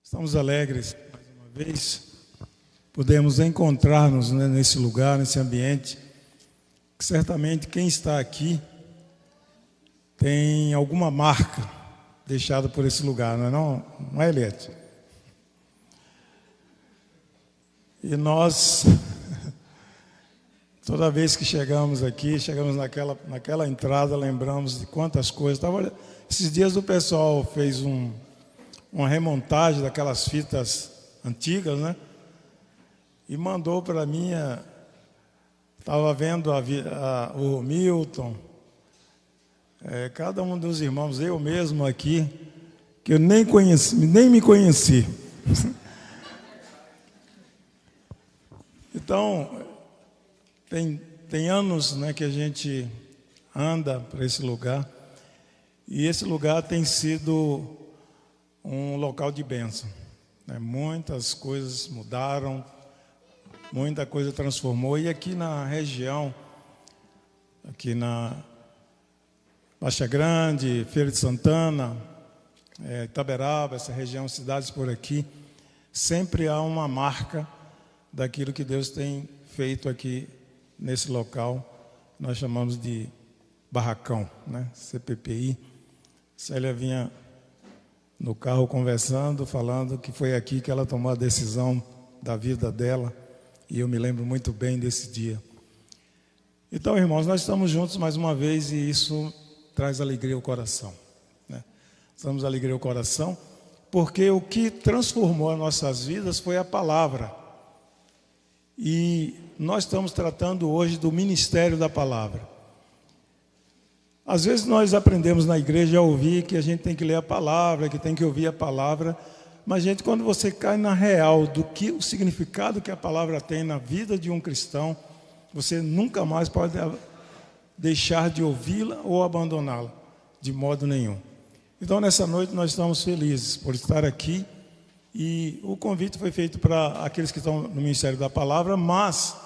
Estamos alegres, mais uma vez, podemos encontrar-nos, né, nesse lugar, nesse ambiente, que certamente quem está aqui tem alguma marca deixada por esse lugar, não é, Eliette? E nós, toda vez que chegamos aqui, chegamos naquela entrada, lembramos de quantas coisas. Esses dias o pessoal fez uma remontagem daquelas fitas antigas, né? E mandou para mim, estava vendo o Milton, cada um dos irmãos, eu mesmo aqui, que eu nem me conheci. Então, tem anos, né, que a gente anda para esse lugar, e esse lugar tem sido um local de bênção, né? Muitas coisas mudaram, muita coisa transformou, e aqui na região, aqui na Baixa Grande, Feira de Santana, Itaberaba, essa região, cidades por aqui, sempre há uma marca daquilo que Deus tem feito aqui nesse local, nós chamamos de barracão, né? CPPI. Célia vinha no carro conversando, falando que foi aqui que ela tomou a decisão da vida dela, e eu me lembro muito bem desse dia. Então, irmãos, nós estamos juntos mais uma vez e isso traz alegria ao coração, né? Traz alegria ao coração, porque o que transformou as nossas vidas foi a palavra. E nós estamos tratando hoje do ministério da palavra. Às vezes nós aprendemos na igreja a ouvir que a gente tem que ler a palavra, que tem que ouvir a palavra, mas, gente, quando você cai na real do que o significado que a palavra tem na vida de um cristão, você nunca mais pode deixar de ouvi-la ou abandoná-la, de modo nenhum. Então, nessa noite nós estamos felizes por estar aqui, e o convite foi feito para aqueles que estão no Ministério da Palavra, mas,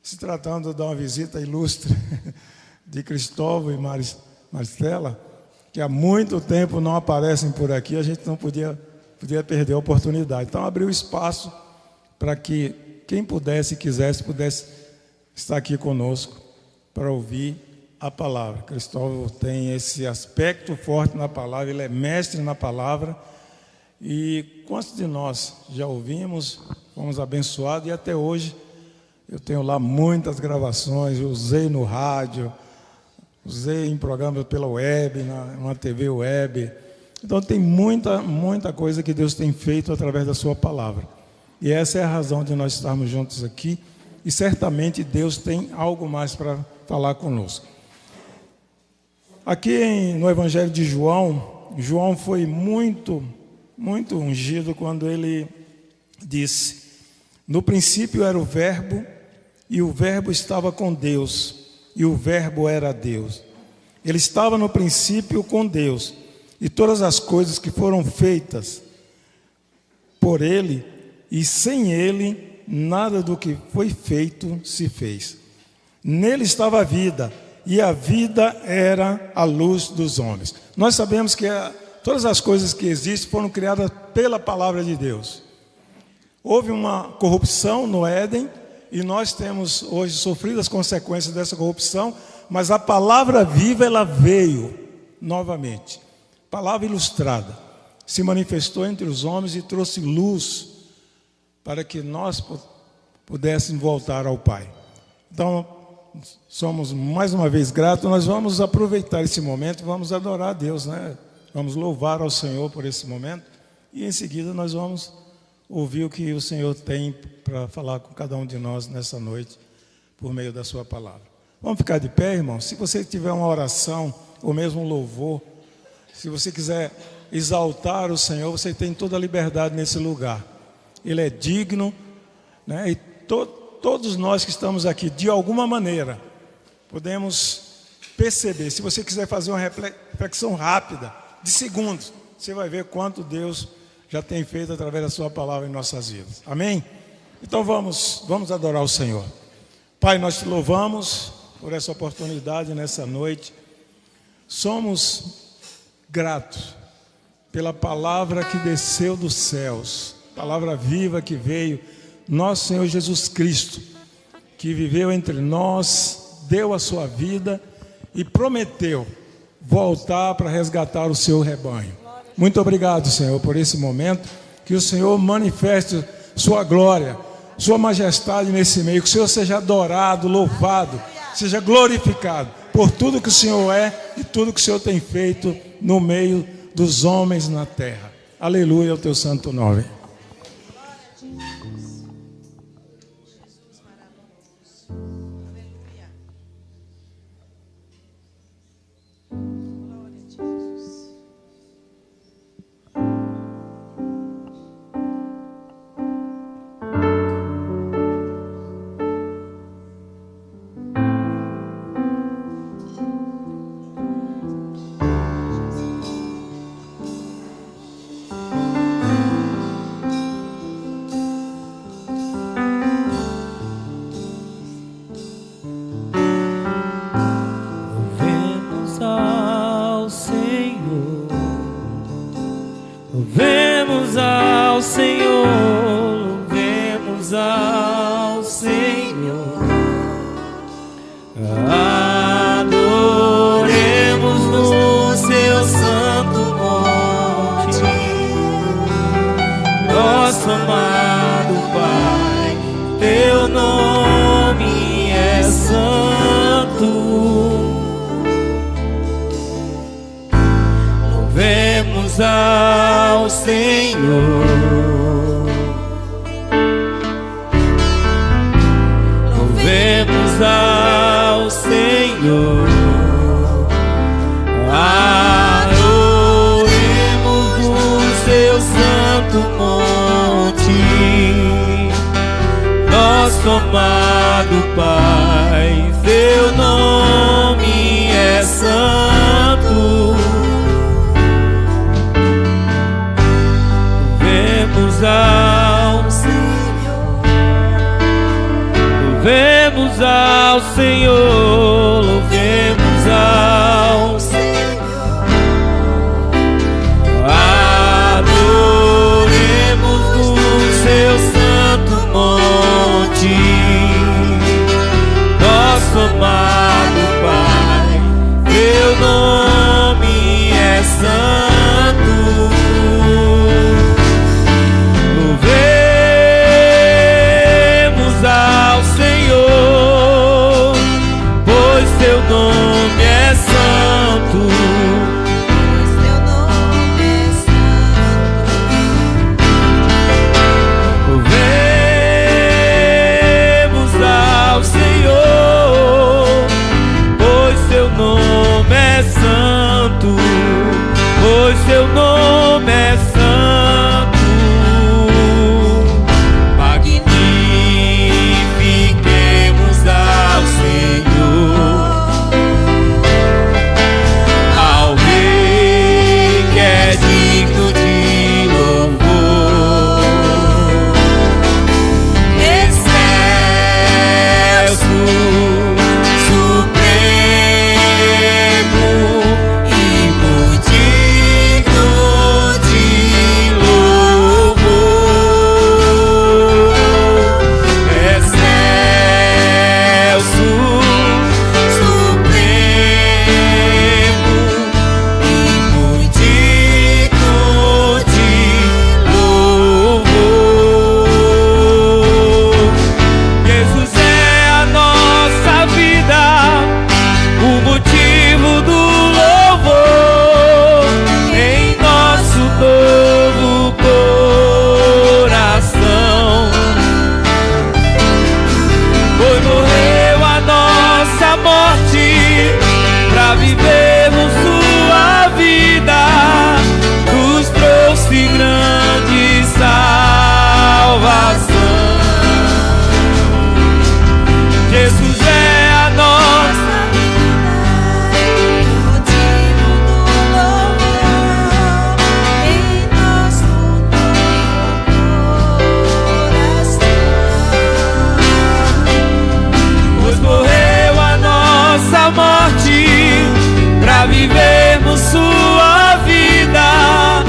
se tratando de uma visita ilustre de Cristóvão e Maristela, que há muito tempo não aparecem por aqui, a gente não podia perder a oportunidade. Então, abriu espaço para que quem pudesse e quisesse, pudesse estar aqui conosco para ouvir a palavra. Cristóvão tem esse aspecto forte na palavra, ele é mestre na palavra, e quantos de nós já ouvimos, fomos abençoados, e até hoje eu tenho lá muitas gravações, eu usei no rádio, usei em programas pela web, numa TV web. Então tem muita coisa que Deus tem feito através da sua palavra. E essa é a razão de nós estarmos juntos aqui, e certamente Deus tem algo mais para falar conosco. Aqui no Evangelho de João foi muito ungido quando ele disse: no princípio era o Verbo, e o Verbo estava com Deus, e o Verbo era Deus. Ele estava no princípio com Deus, e todas as coisas que foram feitas por ele, e sem ele nada do que foi feito se fez. Nele estava a vida, e a vida era a luz dos homens. Nós sabemos que todas as coisas que existem foram criadas pela palavra de Deus. Houve uma corrupção no Éden, e nós temos hoje sofrido as consequências dessa corrupção, mas a palavra viva, ela veio novamente. Palavra ilustrada, se manifestou entre os homens e trouxe luz para que nós pudéssemos voltar ao Pai. Então, somos mais uma vez gratos. Nós vamos aproveitar esse momento, vamos adorar a Deus, né? Vamos louvar ao Senhor por esse momento, e em seguida nós vamos ouvir o que o Senhor tem para falar com cada um de nós nessa noite, por meio da sua palavra. Vamos ficar de pé, irmão? Se você tiver uma oração, ou mesmo um louvor, se você quiser exaltar o Senhor, você tem toda a liberdade nesse lugar. Ele é digno, né? E todos nós que estamos aqui, de alguma maneira, podemos perceber. Se você quiser fazer uma reflexão rápida, de segundos, você vai ver quanto Deus já tem feito através da sua palavra em nossas vidas. Amém? Então vamos adorar o Senhor. Pai, nós te louvamos por essa oportunidade nessa noite. Somos gratos pela palavra que desceu dos céus, palavra viva que veio, nosso Senhor Jesus Cristo, que viveu entre nós, deu a sua vida e prometeu voltar para resgatar o seu rebanho. Muito obrigado, Senhor, por esse momento. Que o Senhor manifeste sua glória, sua majestade nesse meio. Que o Senhor seja adorado, louvado, seja glorificado por tudo que o Senhor é e tudo que o Senhor tem feito no meio dos homens na terra. Aleluia ao teu santo nome. Louvemos ao Senhor, louvemos ao Senhor, adoremos no seu santo monte, nosso amado Pai, teu nome é santo. Louvemos ao Senhor, louvemos ao Senhor, adoremos no seu santo monte, nosso amado Pai, teu nome é santo. Ao Senhor, louvemos ao Senhor, louvemos ao Senhor, adoremos no seu santo monte, nosso amado Pai, teu nome é santo. Ao Senhor, pois teu nome é santo, pois teu nome é santo. Louvemos ao Senhor, pois teu nome é santo, pois teu nome é santo. Vivemos sua vida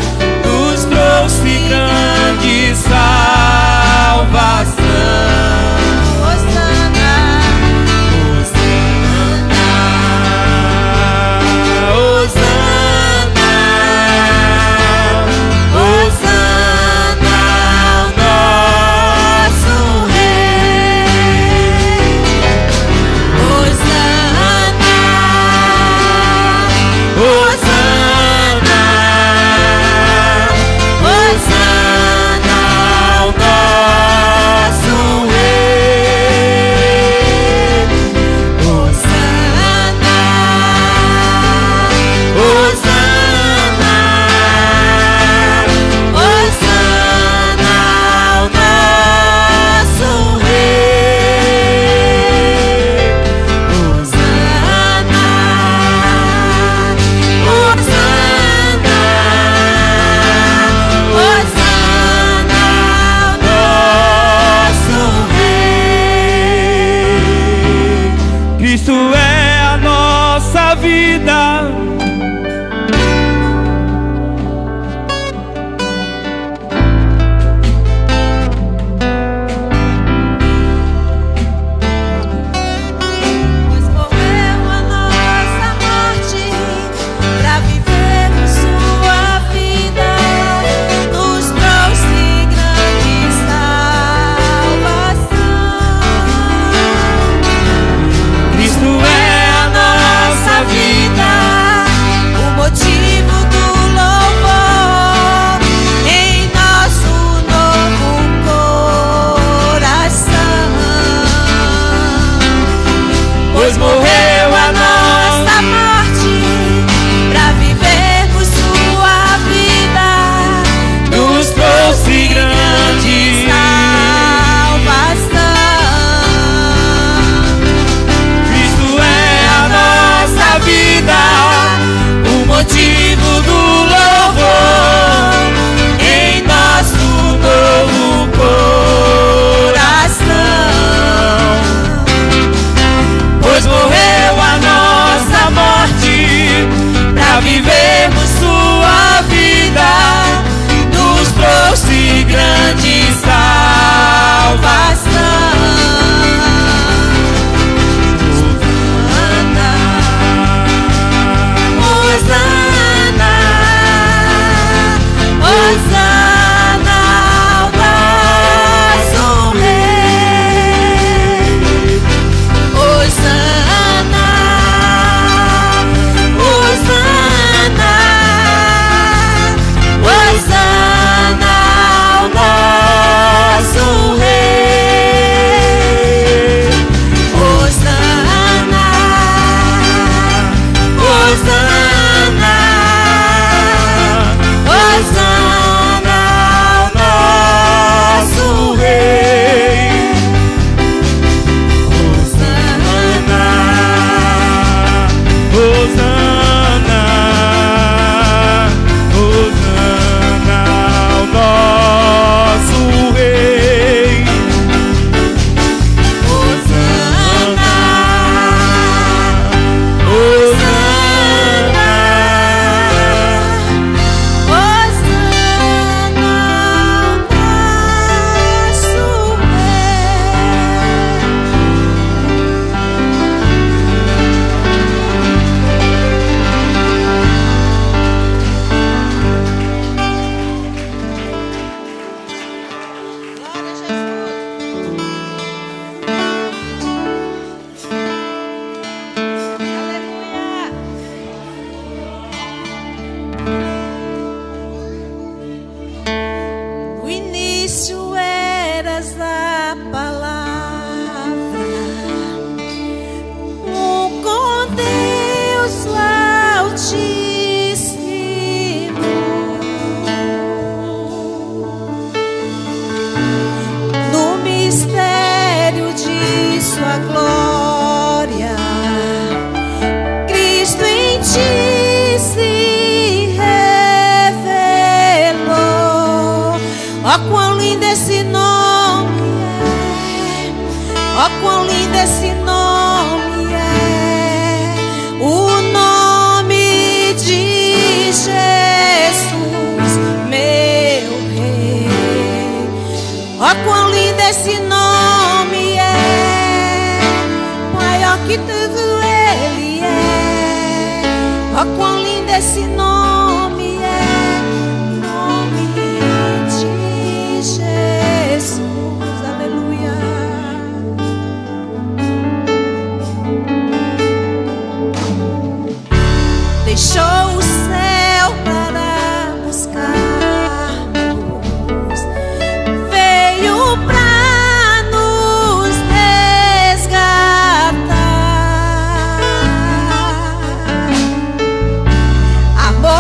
Cristo é a nossa vida. Pois morreu a nossa morte pra vivermos sua vida, nos trouxe grande salvação. Cristo é a nossa vida, o motivo do louvor em nosso novo coração. Pois morreu a nossa morte pra vivermos sua vida, nos trouxe grande salvação. Hosana, Hosana, Hosana ao nosso Rei. Hosana, Hosana, Hosana ao nosso Rei. Hosana, Hosana, Hosana ao nosso Rei. Hosana, Hosana, Hosana ao nosso Rei. Hosana, Hosana, Hosana No início eras a palavra, com Deus Altíssimo. No mistério de sua glória, Cristo em ti se revelou. Ó, quão lindo esse nome é! Ó, quão lindo esse nome é! O nome de Jesus, meu Rei. Ó, quão lindo esse nome é! Maior que tudo ele é. Ó, quão lindo esse nome é! Nome de Jesus, aleluia. Deixou o céu para buscar-nos, veio pra nos resgatar. Amor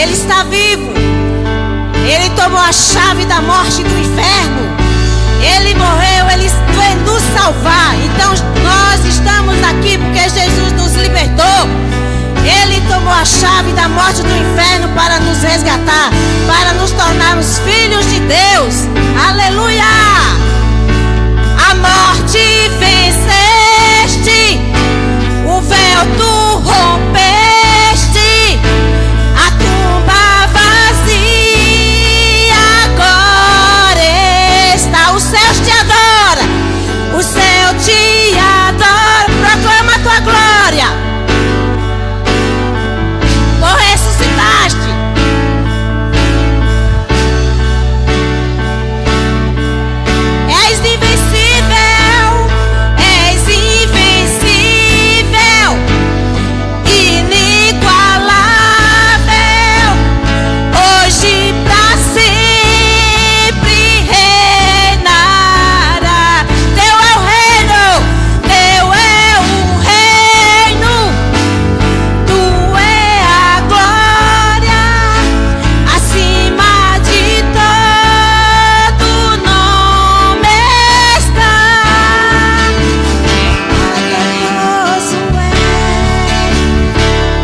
Ele está vivo. Ele tomou a chave da morte e do inferno. Ele morreu, Ele veio nos salvar. Então nós estamos aqui porque Jesus nos libertou. Ele tomou a chave da morte e do inferno para nos resgatar, para nos tornarmos filhos de Deus. Aleluia! A morte venceste, o véu tu rompeste, a tumba vazia agora está. Os céus te adoram, o céu te adora. Proclama a tua glória. Tu ressuscitaste. És invencível, és invencível, inigualável, hoje pra sempre reinará. Teu é o reino, teu é o reino, tu é a glória, acima de todo nome está. Poderoso é,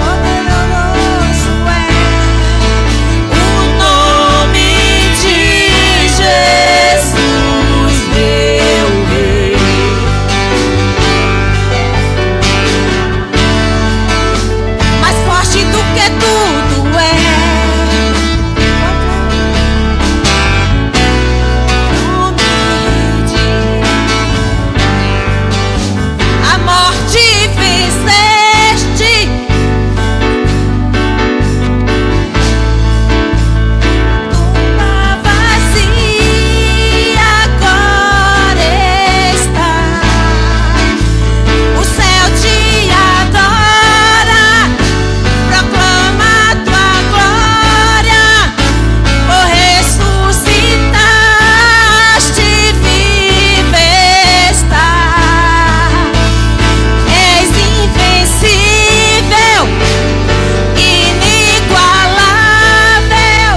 poderoso é o nome de Jesus, meu Rei. Mais forte do que tudo é. A morte venceste, tumba vazia agora está. O céu te adora, proclama a tua glória. Oh, ressuscitaste, vive está. És invencível, inigualável,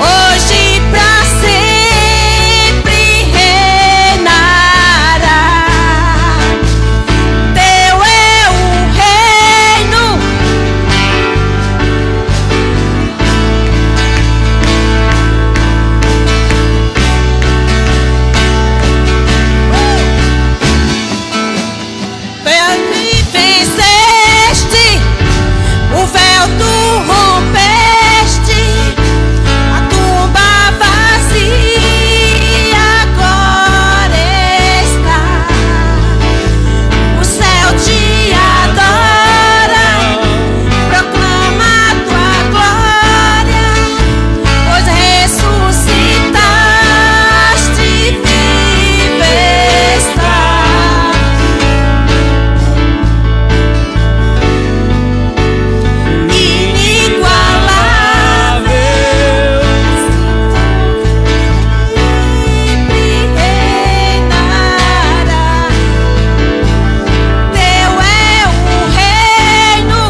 hoje pra sempre reinará. Teu é o reino, venceste, o véu tu rompeste, a tumba vazia agora está. O céu te adora, proclama a tua glória, pois ressuscitaste, vive está. Inigualável, sempre reinará. Teu é o reino,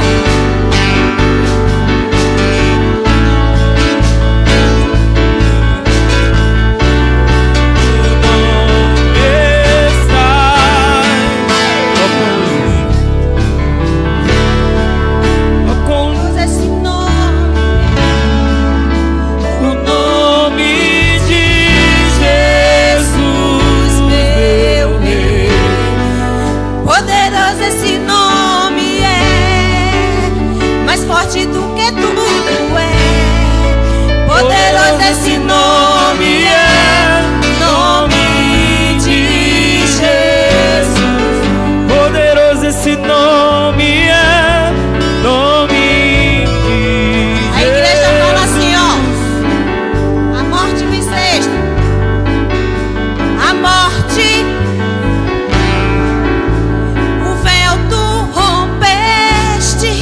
usa esse nome. O nome de Jesus, meu Rei. Poderoso esse nome é, mais forte do que tudo é. Poderoso esse nome é, nome de Jesus. Poderoso esse nome é, nome de a igreja fala assim, ó: a morte venceste, a morte, o véu tu rompeste,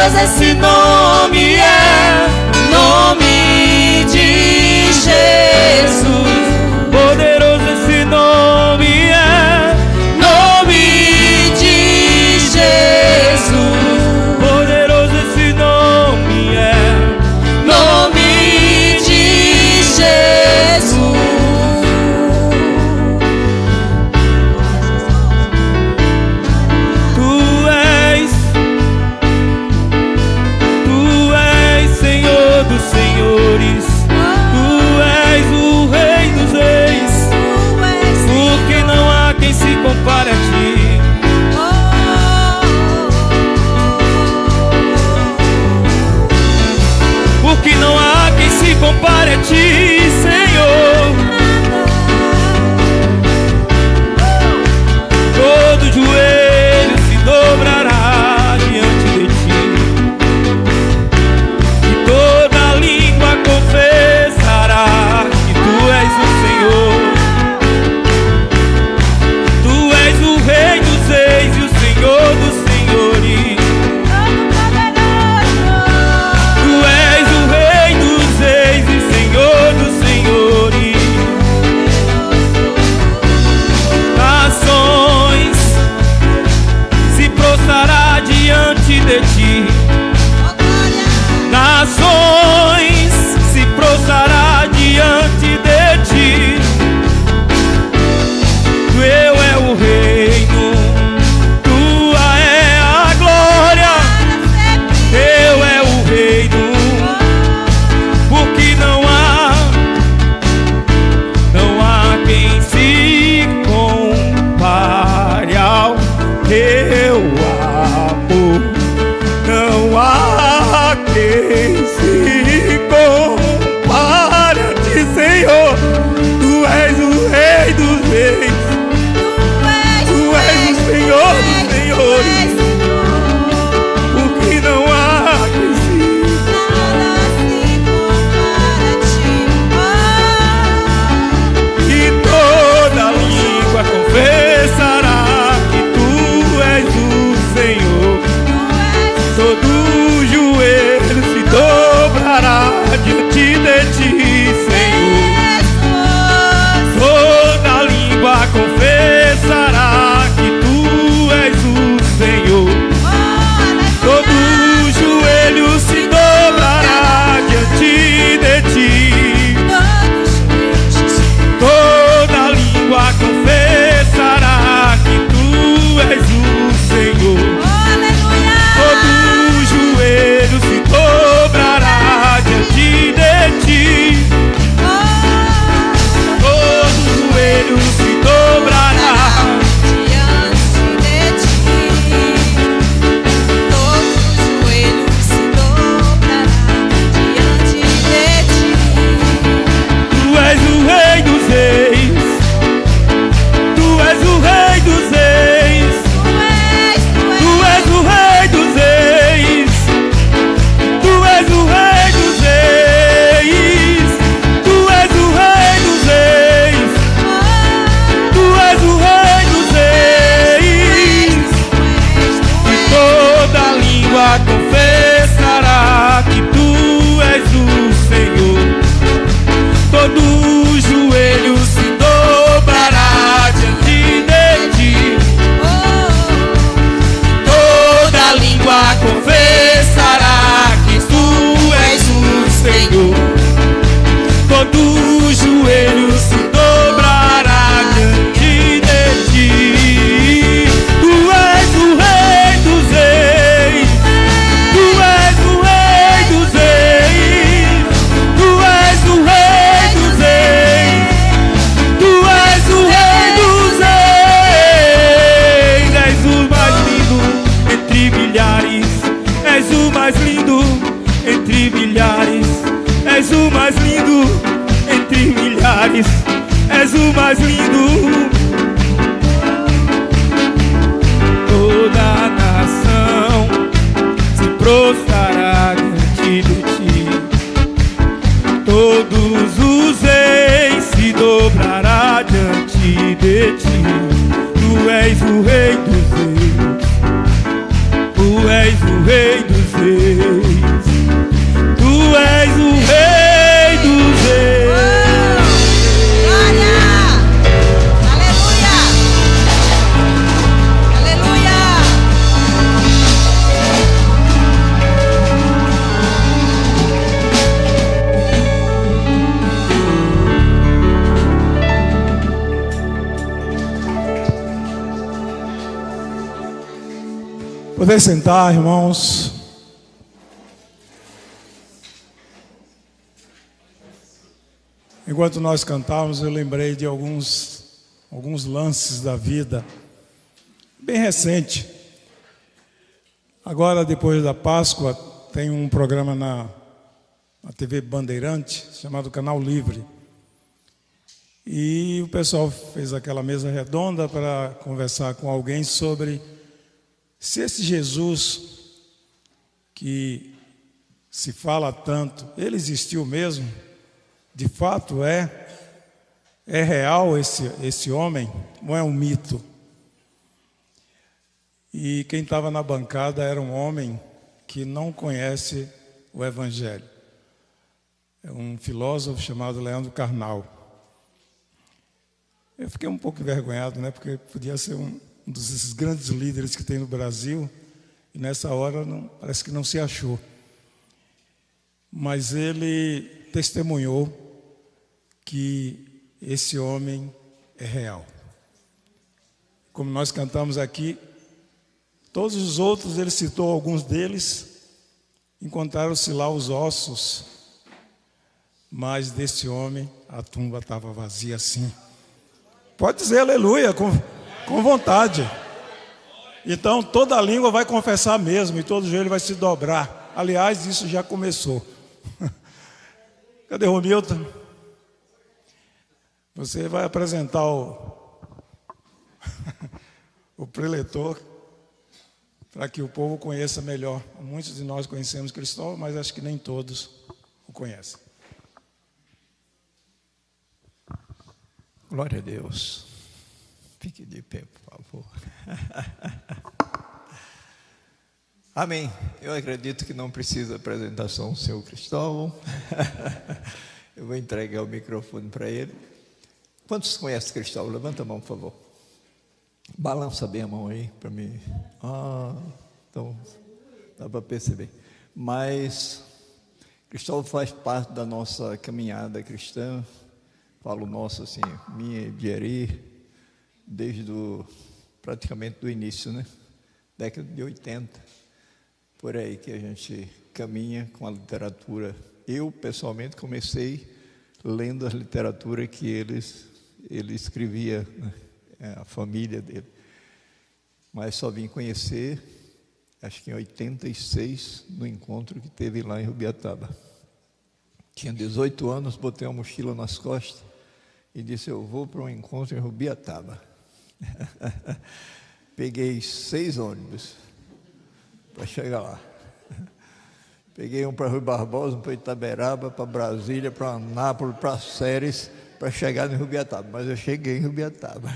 Poderoso esse nome é, nome de Jesus. Poderoso esse nome é, nome de Jesus. Poderoso esse nome é, nome de Jesus. Tu és Senhor dos senhores. Tu és o Rei dos reis. Porque não há quem se compare a ti. Porque não há quem se compare a ti, Senhor. Todo joelho se dobrará diante de ti, e toda língua confessará que tu és o Senhor. Tu és o Rei dos reis e o Senhor dos senhores. Tu és o Rei dos reis e Senhor dos senhores. Nações se prostrará diante de ti. Nações se prostrará diante de ti. Teu é o reino, tua é a glória. Teu é o reino, porque não há quem se compare ao teu amor. Não há quem se compare a ti, Senhor. Tu és o Rei dos reis. Tu és o Senhor dos senhores. Porque não há quem se... E toda língua confessará que tu és o Senhor. Todo joelho se dobrará diante de ti, Senhor. Toda língua confessará que tu és o Senhor. Todo joelho se dobrará diante de ti. Toda língua confessará que tu és o Senhor. Todo joelho se dobrará diante de ti. Todo joelho se dobrará. Tu és o Rei dos reis. Tu és o Rei dos reis. Tu és o Rei dos reis. Tu és o Rei dos reis. Tu és o Rei dos reis. Tu és o Rei dos reis. E toda língua confessará que tu és o Senhor. Todo joelho se dobrará diante de ti. Toda língua confessará que tu és o Senhor. Todo joelho se dobrará diante de ti. Tu és o Rei dos reis. Tu és o Rei dos reis. Tu és o Rei dos reis. Tu és o Rei dos reis. És o mais lindo entre milhares. És o mais lindo entre milhares. És o mais lindo entre milhares. És o mais lindo. Toda a nação se prostrará diante de ti. Todos os reis se dobrará diante de ti. Tu és o Rei dos reis. Tu és o Rei dos reis. reis. Tu és o Rei dos reis. Glória! Aleluia! Aleluia! Poder sentar, irmãos. Enquanto nós cantávamos, eu lembrei de alguns lances da vida, bem recente. Agora, depois da Páscoa, tem um programa na TV Bandeirante, chamado Canal Livre. E o pessoal fez aquela mesa redonda para conversar com alguém sobre se esse Jesus que se fala tanto, ele existiu mesmo? De fato é real esse homem? Ou é um mito? E quem estava na bancada era um homem que não conhece o Evangelho. É um filósofo chamado Leandro Carnal. Eu fiquei um pouco envergonhado, né? Porque podia ser um desses grandes líderes que tem no Brasil, e nessa hora parece que não se achou. Mas ele testemunhou que esse homem é real. Como nós cantamos aqui, todos os outros, ele citou alguns deles, encontraram-se lá os ossos, mas desse homem a tumba estava vazia assim. Pode dizer aleluia, com vontade. Então toda a língua vai confessar mesmo, e todo joelho vai se dobrar. Aliás, isso já começou. Cadê o Romilton? Você vai apresentar o preletor para que o povo conheça melhor. Muitos de nós conhecemos Cristóvão, mas acho que nem todos o conhecem. Glória a Deus. Fique de pé, por favor. Amém. Eu acredito que não precisa apresentação do seu Cristóvão. Eu vou entregar o microfone para ele. Quantos conhecem Cristóvão? Levanta a mão, por favor. Balança bem a mão aí para mim. Então dá para perceber. Mas Cristóvão faz parte da nossa caminhada cristã. Falo nosso assim, minha e de Ari, desde praticamente do início, né? Década de 80, por aí que a gente caminha com a literatura. Eu, pessoalmente, comecei lendo a literatura que ele escrevia, né? A família dele. Mas só vim conhecer, acho que em 86, no encontro que teve lá em Rubiataba. Tinha 18 anos, botei uma mochila nas costas e disse, eu vou para um encontro em Rubiataba. Peguei 6 ônibus para chegar lá. Peguei um para Rui Barbosa, um para Itaberaba, para Brasília, para Anápolis, para Séries, para chegar em Rubiataba. Mas eu cheguei em Rubiataba.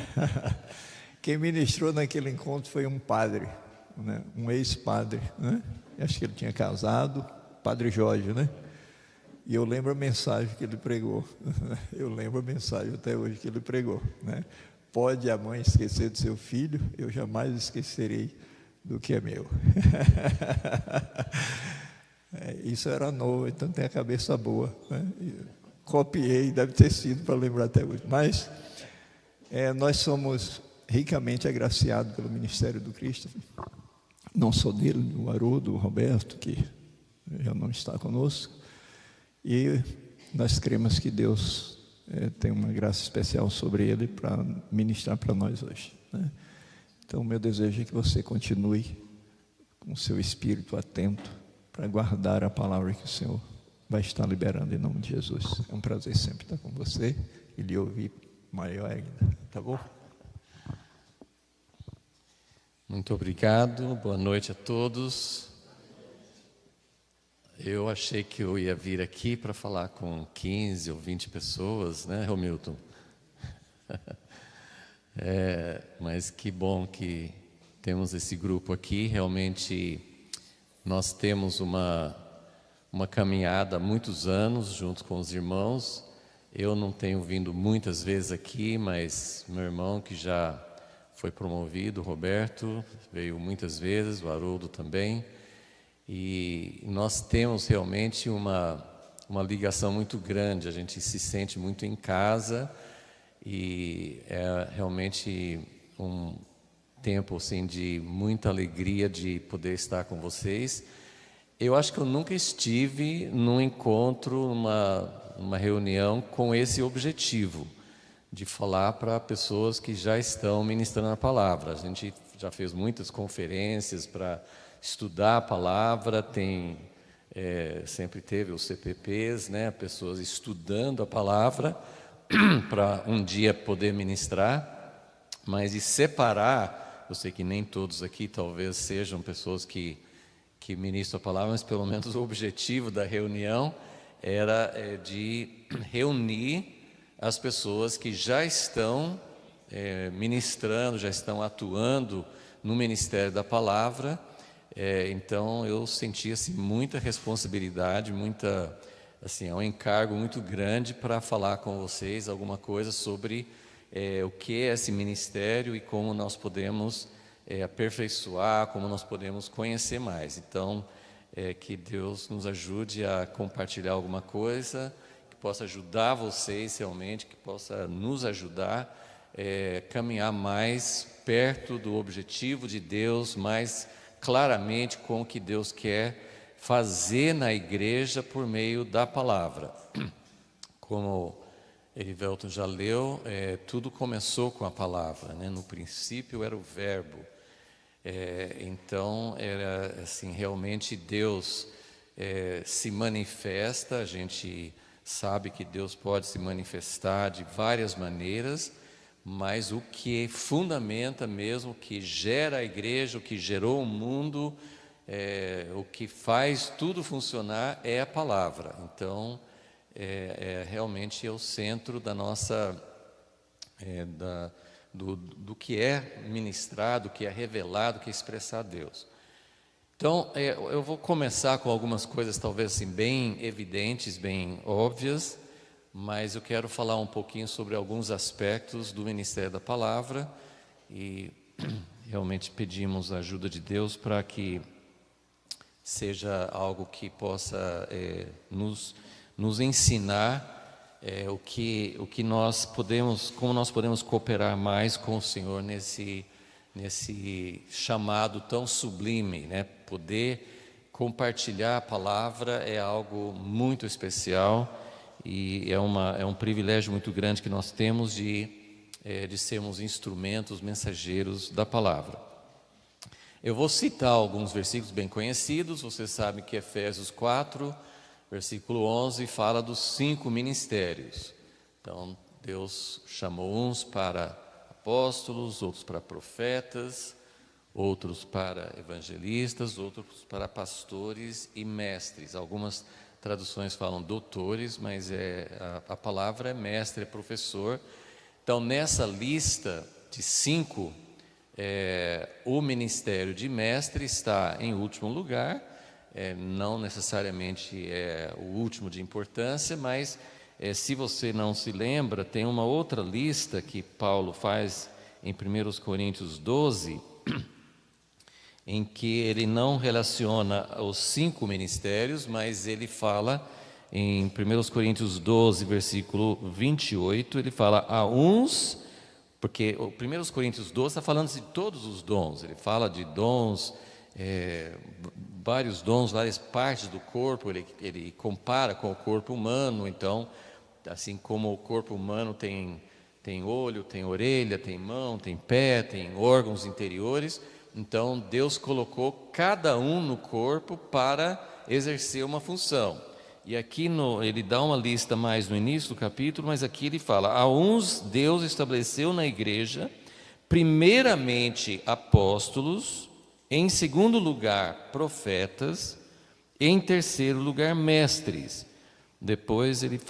Quem ministrou naquele encontro foi um padre, né? Um ex-padre, né? Acho que ele tinha casado, Padre Jorge, né? E eu lembro a mensagem que ele pregou. Eu lembro a mensagem até hoje que ele pregou, né? Pode a mãe esquecer do seu filho, eu jamais esquecerei do que é meu. Isso era novo, então tem a cabeça boa, né? Copiei, deve ter sido para lembrar até hoje. Mas nós somos ricamente agraciados pelo ministério do Cristo, não só dele, do Haroldo, do Roberto, que já não está conosco. E nós cremos que Deus tem uma graça especial sobre ele para ministrar para nós hoje, né? Então, meu desejo é que você continue com o seu espírito atento para guardar a palavra que o Senhor vai estar liberando em nome de Jesus. É um prazer sempre estar com você e lhe ouvir maior ainda, tá bom? Muito obrigado, boa noite a todos. Eu achei que eu ia vir aqui para falar com 15 ou 20 pessoas, né, Romilton? Mas que bom que temos esse grupo aqui. Realmente nós temos uma caminhada há muitos anos junto com os irmãos. Eu não tenho vindo muitas vezes aqui, mas meu irmão, que já foi promovido, o Roberto, veio muitas vezes, o Haroldo também. E nós temos realmente uma ligação muito grande, a gente se sente muito em casa e é realmente um tempo assim, de muita alegria de poder estar com vocês. Eu acho que eu nunca estive num encontro, numa reunião com esse objetivo, de falar para pessoas que já estão ministrando a palavra. A gente já fez muitas conferências para estudar a palavra, sempre teve os CPPs, né, pessoas estudando a palavra para um dia poder ministrar, mas de separar, eu sei que nem todos aqui talvez sejam pessoas que ministram a palavra, mas pelo menos o objetivo da reunião era de reunir as pessoas que já estão ministrando, já estão atuando no ministério da palavra. Então eu senti assim, muita responsabilidade, um encargo muito grande para falar com vocês alguma coisa sobre o que é esse ministério e como nós podemos aperfeiçoar, como nós podemos conhecer mais. Então, que Deus nos ajude a compartilhar alguma coisa que possa ajudar vocês realmente, que possa nos ajudar a caminhar mais perto do objetivo de Deus, mais claramente com o que Deus quer fazer na igreja por meio da palavra. Como Erivelton já leu, tudo começou com a palavra, né? No princípio era o verbo. Então, era assim, realmente Deus se manifesta. A gente sabe que Deus pode se manifestar de várias maneiras, mas o que fundamenta mesmo, o que gera a igreja, o que gerou o mundo, o que faz tudo funcionar é a palavra. Então, realmente é o centro da nossa, do que é ministrado, do que é revelado, do que é expressar a Deus. Então, eu vou começar com algumas coisas talvez assim, bem evidentes, bem óbvias, mas eu quero falar um pouquinho sobre alguns aspectos do ministério da palavra e realmente pedimos a ajuda de Deus para que seja algo que possa nos ensinar o que nós podemos, como nós podemos cooperar mais com o Senhor nesse chamado tão sublime, né? Poder compartilhar a palavra é algo muito especial e é um privilégio muito grande que nós temos de sermos instrumentos, mensageiros da palavra. Eu vou citar alguns versículos bem conhecidos. Vocês sabem que Efésios 4, versículo 11, fala dos 5 ministérios. Então, Deus chamou uns para apóstolos, outros para profetas, outros para evangelistas, outros para pastores e mestres. Algumas traduções falam doutores, mas a palavra é mestre, é professor. Então, nessa lista de 5, o ministério de mestre está em último lugar. Não necessariamente é o último de importância, mas se você não se lembra, tem uma outra lista que Paulo faz em 1 Coríntios 12, em que ele não relaciona os 5 ministérios, mas ele fala em 1 Coríntios 12, versículo 28, ele fala a uns, porque o 1 Coríntios 12 está falando de todos os dons, ele fala de dons, vários dons, várias partes do corpo, ele compara com o corpo humano. Então, assim como o corpo humano tem olho, tem orelha, tem mão, tem pé, tem órgãos interiores, então Deus colocou cada um no corpo para exercer uma função. E aqui ele dá uma lista mais no início do capítulo, mas aqui ele fala: a uns Deus estabeleceu na igreja, primeiramente apóstolos, em segundo lugar profetas, em terceiro lugar mestres. Depois ele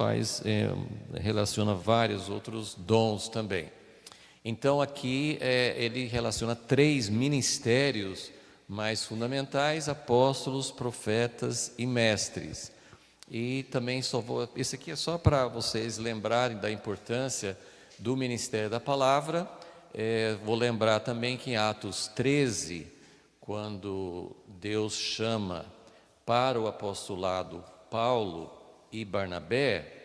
relaciona vários outros dons também. Então aqui ele relaciona 3 ministérios mais fundamentais: apóstolos, profetas e mestres. E também esse aqui é só para vocês lembrarem da importância do ministério da palavra. Vou lembrar também que em Atos 13, quando Deus chama para o apostolado Paulo e Barnabé,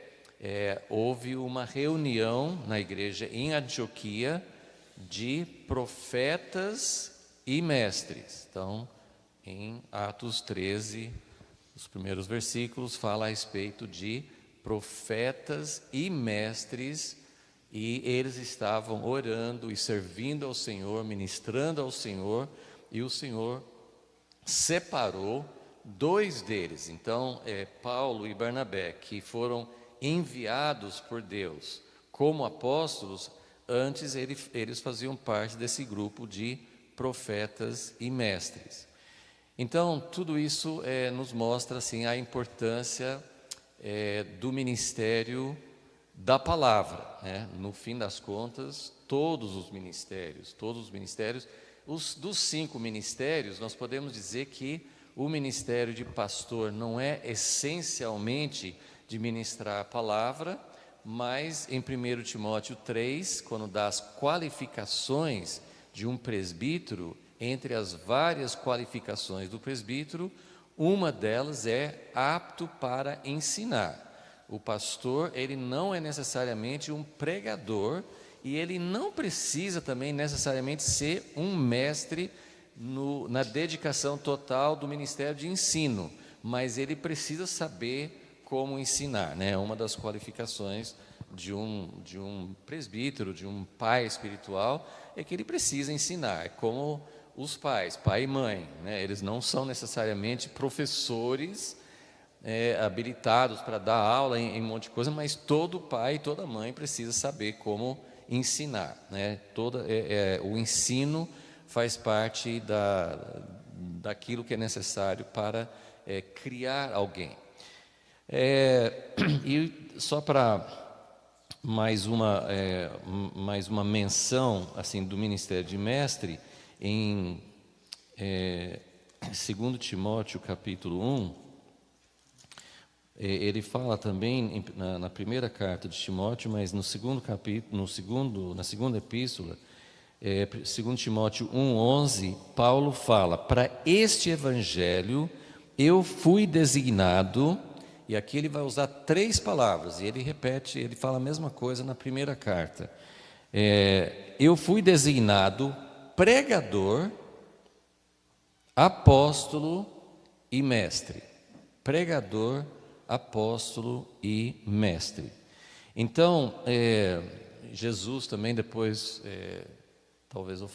houve uma reunião na igreja em Antioquia de profetas e mestres. Então, em Atos 13, os primeiros versículos fala a respeito de profetas e mestres, e eles estavam orando e servindo ao Senhor, ministrando ao Senhor, e o Senhor separou 2 deles. Então, Paulo e Barnabé, que foram enviados por Deus como apóstolos, antes eles faziam parte desse grupo de profetas e mestres. Então, tudo isso nos mostra assim, a importância do ministério da palavra, né? No fim das contas, todos os ministérios, dos 5 ministérios, nós podemos dizer que o ministério de pastor não é essencialmente de ministrar a palavra, mas em 1 Timóteo 3, quando dá as qualificações de um presbítero, entre as várias qualificações do presbítero, uma delas é apto para ensinar. O pastor, ele não é necessariamente um pregador, e ele não precisa também necessariamente ser um mestre na dedicação total do ministério de ensino, mas ele precisa saber como ensinar, né? Uma das qualificações de um presbítero, de um pai espiritual, é que ele precisa ensinar. É como os pais, pai e mãe, né? Eles não são necessariamente professores habilitados para dar aula em um monte de coisa, mas todo pai e toda mãe precisa saber como ensinar, né? O ensino faz parte daquilo que é necessário para criar alguém. E só para mais uma menção assim do ministério de mestre, em 2 Timóteo capítulo 1, ele fala também na primeira carta de Timóteo, mas no segundo capítulo, na segunda epístola, 2 Timóteo 1:11, Paulo fala: para este evangelho eu fui designado. E aqui ele vai usar 3 palavras, e ele fala a mesma coisa na primeira carta. Eu fui designado pregador, apóstolo e mestre. Pregador, apóstolo e mestre. Então, Jesus também depois, talvez eu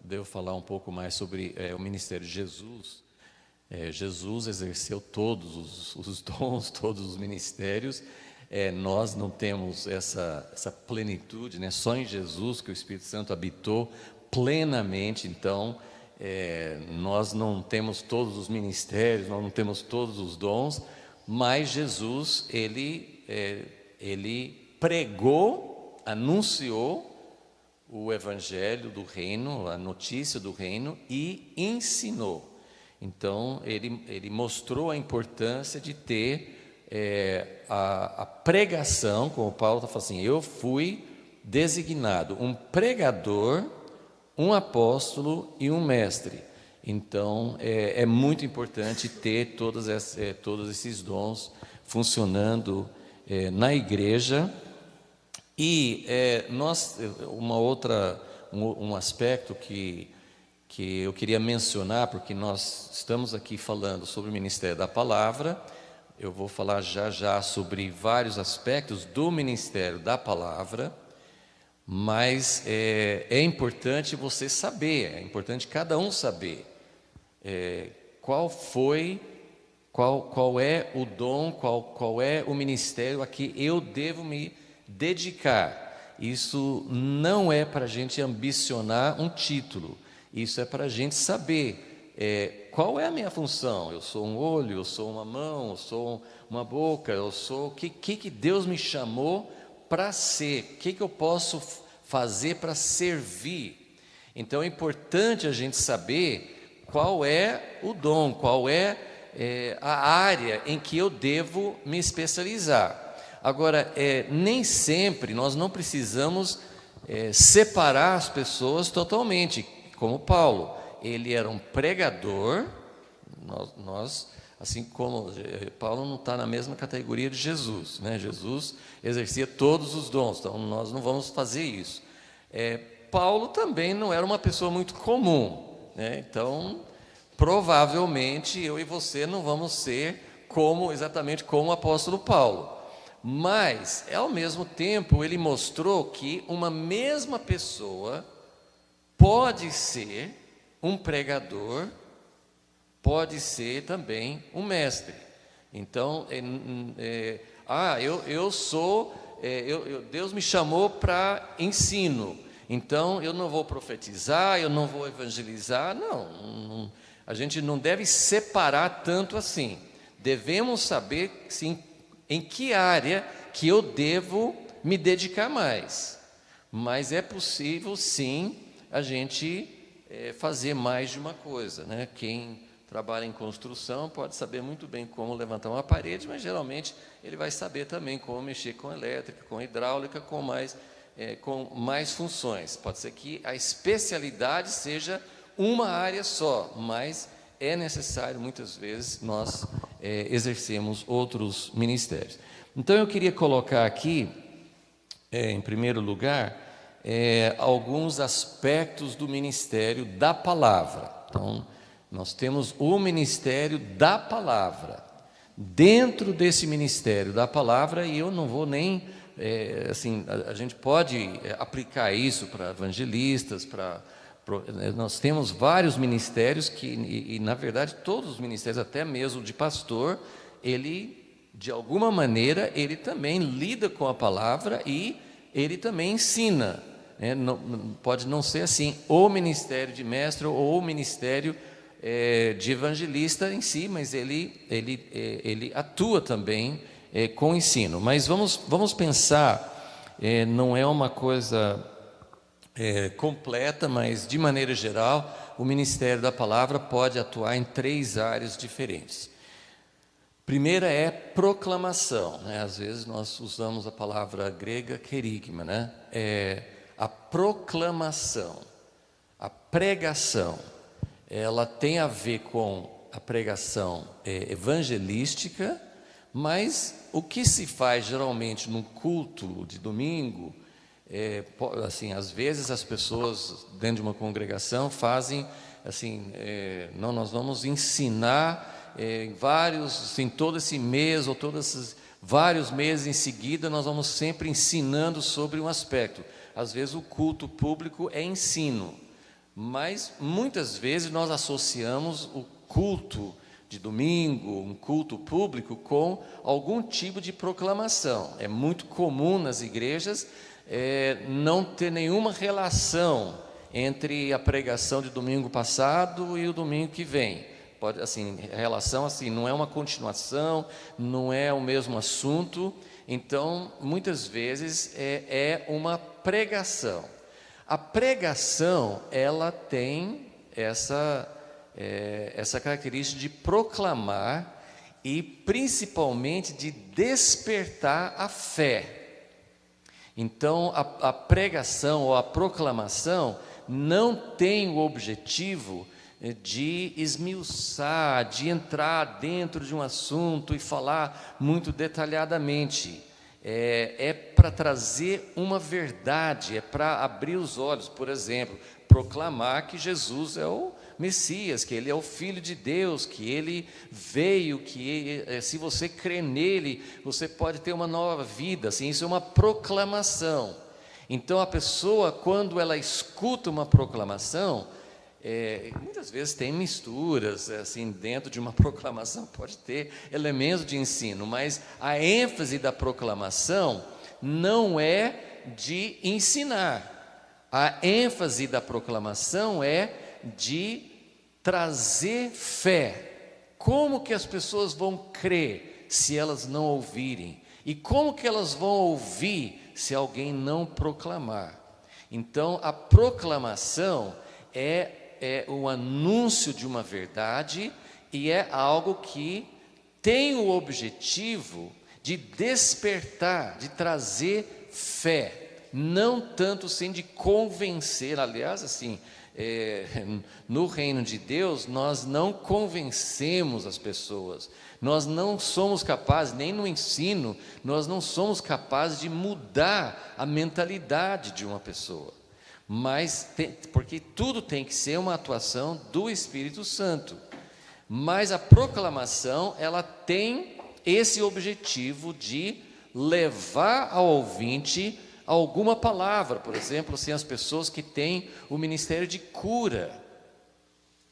devo falar um pouco mais sobre o ministério de Jesus. Jesus exerceu todos os dons, todos os ministérios. Nós não temos essa plenitude, né? Só em Jesus que o Espírito Santo habitou plenamente. Então, nós não temos todos os ministérios, nós não temos todos os dons, mas Jesus, ele pregou, anunciou o evangelho do reino, a notícia do reino, e ensinou. Então, ele mostrou a importância de ter a pregação, como Paulo está falando assim: eu fui designado um pregador, um apóstolo e um mestre. Então, é muito importante ter todos esses dons funcionando na igreja. E um aspecto que eu queria mencionar, porque nós estamos aqui falando sobre o ministério da palavra. Eu vou falar já sobre vários aspectos do ministério da palavra, mas é importante você saber, é importante cada um saber qual é o dom, qual é o ministério a que eu devo me dedicar. Isso não é para a gente ambicionar um título. Isso é para a gente saber qual é a minha função. Eu sou um olho, eu sou uma mão, eu sou uma boca, eu sou... O que Deus me chamou para ser? O que eu posso fazer para servir? Então é importante a gente saber qual é o dom, qual é a área em que eu devo me especializar. Agora, nem sempre nós não precisamos separar as pessoas totalmente, como Paulo. Ele era um pregador, nós assim como Paulo não está na mesma categoria de Jesus, né? Jesus exercia todos os dons, então nós não vamos fazer isso. Paulo também não era uma pessoa muito comum, né? Então, provavelmente eu e você não vamos ser exatamente como o apóstolo Paulo. Mas, ao mesmo tempo, ele mostrou que uma mesma pessoa pode ser um pregador, pode ser também um mestre. Então, Deus me chamou para ensino, então eu não vou profetizar, eu não vou evangelizar. Não, a gente não deve separar tanto assim. Devemos saber, sim, em que área que eu devo me dedicar mais. Mas é possível, sim, a gente fazer mais de uma coisa, né? Quem trabalha em construção pode saber muito bem como levantar uma parede, mas geralmente ele vai saber também como mexer com elétrica, com hidráulica, com mais funções. Pode ser que a especialidade seja uma área só, mas é necessário, muitas vezes, nós exercemos outros ministérios. Então, eu queria colocar aqui, em primeiro lugar, alguns aspectos do ministério da palavra. Então, nós temos o ministério da palavra. Dentro desse ministério da palavra, e eu não vou nem, a gente pode aplicar isso para evangelistas, nós temos vários ministérios e, na verdade, todos os ministérios, até mesmo de pastor, ele, de alguma maneira, ele também lida com a palavra e ele também ensina. Pode não ser assim, o ministério de mestre ou o ministério de evangelista em si, mas ele atua também com ensino. Mas vamos pensar, não é uma coisa completa, mas de maneira geral, o ministério da palavra pode atuar em 3 áreas diferentes. Primeira é proclamação, né? Às vezes nós usamos a palavra grega kerygma, né? A proclamação, a pregação. Ela tem a ver com a pregação evangelística, mas o que se faz geralmente num culto de domingo, assim, às vezes as pessoas dentro de uma congregação fazem assim, não, nós vamos ensinar em todo esse mês ou todos esses vários meses em seguida, nós vamos sempre ensinando sobre um aspecto. Às vezes o culto público é ensino, mas muitas vezes nós associamos o culto de domingo, um culto público, com algum tipo de proclamação. É muito comum nas igrejas não ter nenhuma relação entre a pregação de domingo passado e o domingo que vem. Pode, assim, relação assim, não é uma continuação, não é o mesmo assunto. Então, muitas vezes é uma pregação. A pregação, ela tem essa característica de proclamar e principalmente de despertar a fé. Então, a pregação ou a proclamação não tem o objetivo de esmiuçar, de entrar dentro de um assunto e falar muito detalhadamente. É para trazer uma verdade, é para abrir os olhos. Por exemplo, proclamar que Jesus é o Messias, que Ele é o Filho de Deus, que Ele veio, que se você crê nele, você pode ter uma nova vida. Assim, isso é uma proclamação. Então, a pessoa, quando ela escuta uma proclamação, muitas vezes tem misturas, assim, dentro de uma proclamação pode ter elementos de ensino, mas a ênfase da proclamação não é de ensinar. A ênfase da proclamação é de trazer fé. Como que as pessoas vão crer se elas não ouvirem? E como que elas vão ouvir se alguém não proclamar? Então, a proclamação é é o anúncio de uma verdade e é algo que tem o objetivo de despertar, de trazer fé, não tanto assim de convencer. Aliás, assim, no reino de Deus, nós não convencemos as pessoas, nós não somos capazes, nem no ensino, nós não somos capazes de mudar a mentalidade de uma pessoa, mas porque tudo tem que ser uma atuação do Espírito Santo, mas a proclamação, ela tem esse objetivo de levar ao ouvinte alguma palavra. Por exemplo, assim, as pessoas que têm o ministério de cura,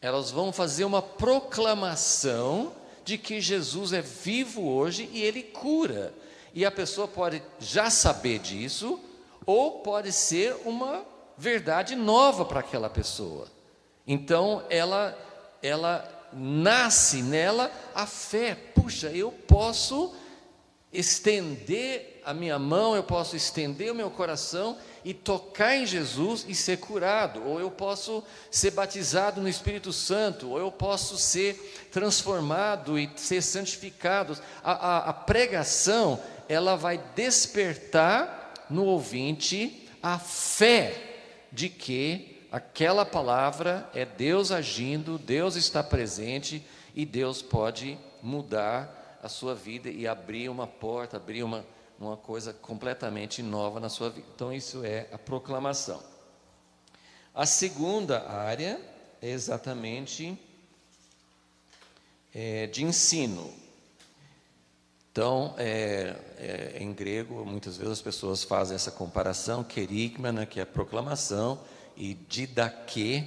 elas vão fazer uma proclamação de que Jesus é vivo hoje e Ele cura, e a pessoa pode já saber disso, ou pode ser uma verdade nova para aquela pessoa. Então ela nasce nela a fé. Puxa, eu posso estender a minha mão, eu posso estender o meu coração e tocar em Jesus e ser curado, ou eu posso ser batizado no Espírito Santo, ou eu posso ser transformado e ser santificado. A pregação, ela vai despertar no ouvinte a fé de que aquela palavra é Deus agindo, Deus está presente e Deus pode mudar a sua vida e abrir uma porta, abrir uma coisa completamente nova na sua vida. Então isso é a proclamação. A segunda área é exatamente de ensino. Então, em grego, muitas vezes as pessoas fazem essa comparação, kerygma, né, que é proclamação, e didaké,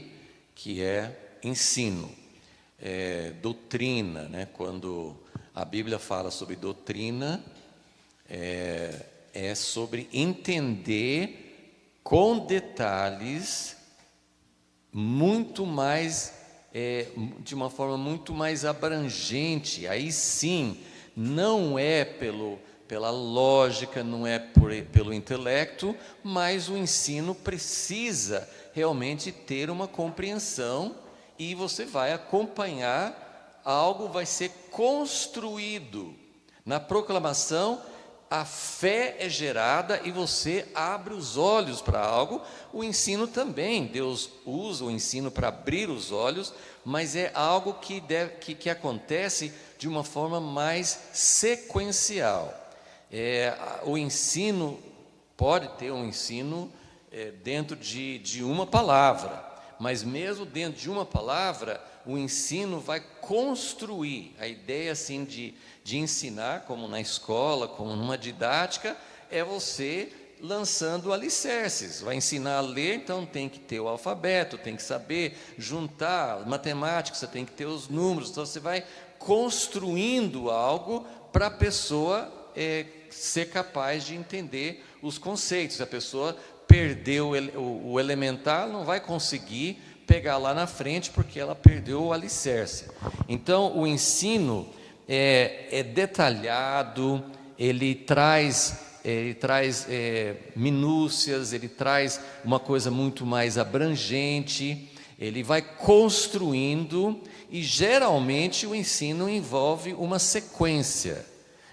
que é ensino, doutrina, né, quando a Bíblia fala sobre doutrina, é sobre entender com detalhes muito mais, de uma forma muito mais abrangente. Aí sim, não é pela lógica, não é pelo intelecto, mas o ensino precisa realmente ter uma compreensão, e você vai acompanhar, algo vai ser construído. Na proclamação, a fé é gerada e você abre os olhos para algo. O ensino também, Deus usa o ensino para abrir os olhos, mas é algo que acontece de uma forma mais sequencial. O ensino pode ter um ensino dentro de uma palavra, mas mesmo dentro de uma palavra, o ensino vai construir. A ideia assim de ensinar, como na escola, como numa didática, é você lançando alicerces. Vai ensinar a ler, então tem que ter o alfabeto, tem que saber juntar, matemática, você tem que ter os números. Então você vai construindo algo para a pessoa ser capaz de entender os conceitos. Se a pessoa perdeu o elementar, não vai conseguir pegar lá na frente, porque ela perdeu o alicerce. Então, o ensino é detalhado, ele traz minúcias, ele traz uma coisa muito mais abrangente, ele vai construindo, e geralmente o ensino envolve uma sequência,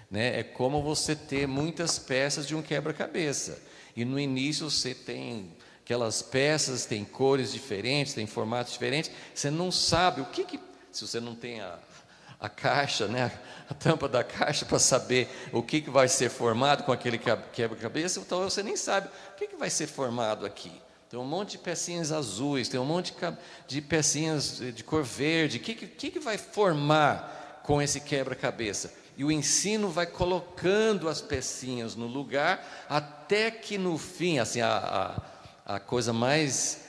né? É como você ter muitas peças de um quebra-cabeça, e no início você tem aquelas peças, tem cores diferentes, tem formatos diferentes, você não sabe se você não tem a caixa, né, a tampa da caixa para saber o que vai ser formado com aquele quebra-cabeça, então você nem sabe o que vai ser formado aqui. Tem um monte de pecinhas azuis, tem um monte de pecinhas de cor verde, o que vai formar com esse quebra-cabeça? E o ensino vai colocando as pecinhas no lugar, até que no fim, assim, a coisa mais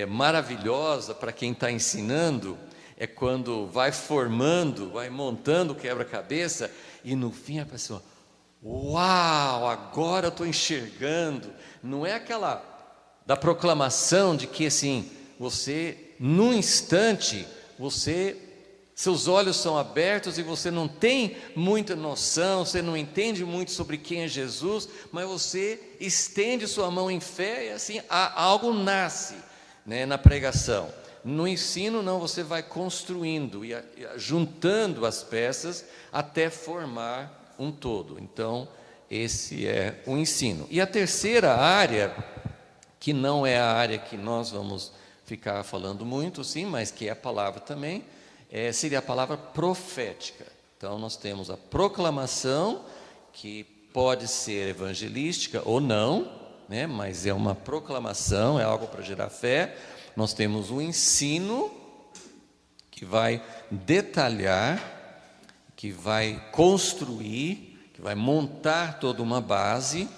maravilhosa para quem está ensinando é quando vai formando, vai montando o quebra-cabeça, e no fim a pessoa, uau, agora eu estou enxergando. Não é aquela da proclamação de que assim, você, num instante, seus olhos são abertos e você não tem muita noção, você não entende muito sobre quem é Jesus, mas você estende sua mão em fé e assim algo nasce, né, na pregação. No ensino, não, você vai construindo e juntando as peças até formar um todo. Então, esse é o ensino. E a terceira área, que não é a área que nós vamos ficar falando muito, sim, mas que é a palavra também, seria a palavra profética. Então, nós temos a proclamação, que pode ser evangelística ou não, né, mas é uma proclamação, é algo para gerar fé. Nós temos o ensino, que vai detalhar, que vai construir, que vai montar toda uma base.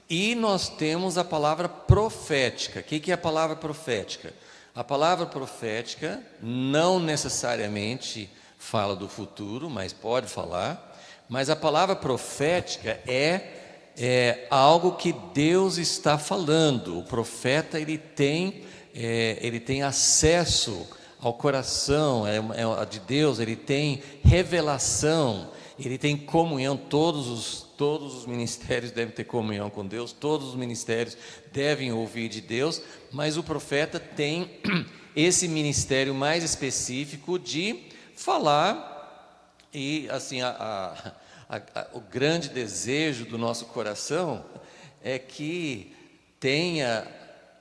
E nós temos a palavra profética. O que é a palavra profética? A palavra profética não necessariamente fala do futuro, mas pode falar. Mas a palavra profética é algo que Deus está falando. O profeta ele tem acesso ao coração de Deus, ele tem revelação, ele tem comunhão. Todos os ministérios devem ter comunhão com Deus, todos os ministérios devem ouvir de Deus, mas o profeta tem esse ministério mais específico de falar. E assim, o grande desejo do nosso coração é que tenha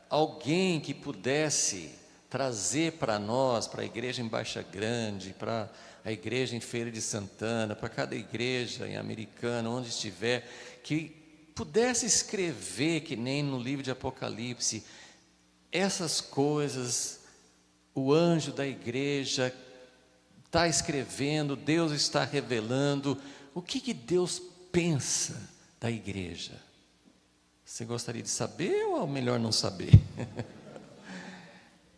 alguém que pudesse trazer para nós, para a igreja em Baixa Grande, para a igreja em Feira de Santana, para cada igreja em Americana, onde estiver, que pudesse escrever, que nem no livro de Apocalipse, essas coisas. O anjo da igreja está escrevendo, Deus está revelando. O que Deus pensa da igreja? Você gostaria de saber ou melhor não saber?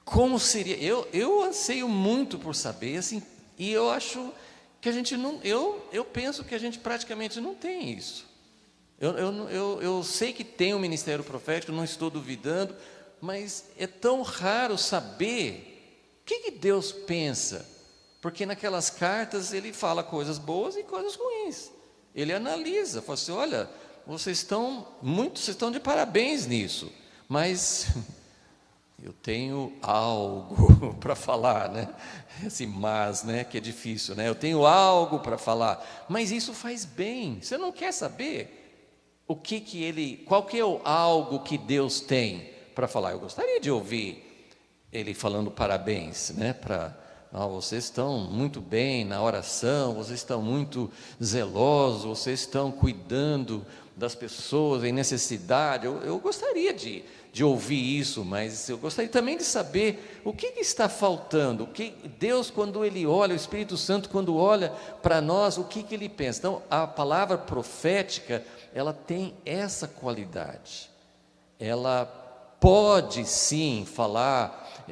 Como seria? Eu anseio muito por saber, assim, e eu acho que a gente não, eu penso que a gente praticamente não tem isso. Eu sei que tem um ministério profético, não estou duvidando, mas é tão raro saber o que Deus pensa, porque naquelas cartas ele fala coisas boas e coisas ruins. Ele analisa, fala assim: olha, vocês estão de parabéns nisso, mas eu tenho algo para falar, né? Assim, mas, né? Que é difícil, né? Eu tenho algo para falar, mas isso faz bem. Você não quer saber qual que é o algo que Deus tem para falar? Eu gostaria de ouvir ele falando parabéns, né? Vocês estão muito bem na oração, vocês estão muito zelosos, vocês estão cuidando das pessoas em necessidade. Eu gostaria de ouvir isso, mas eu gostaria também de saber o que está faltando. Deus, quando Ele olha, o Espírito Santo, quando olha para nós, o que Ele pensa. Então, a palavra profética, ela tem essa qualidade. Ela pode sim falar,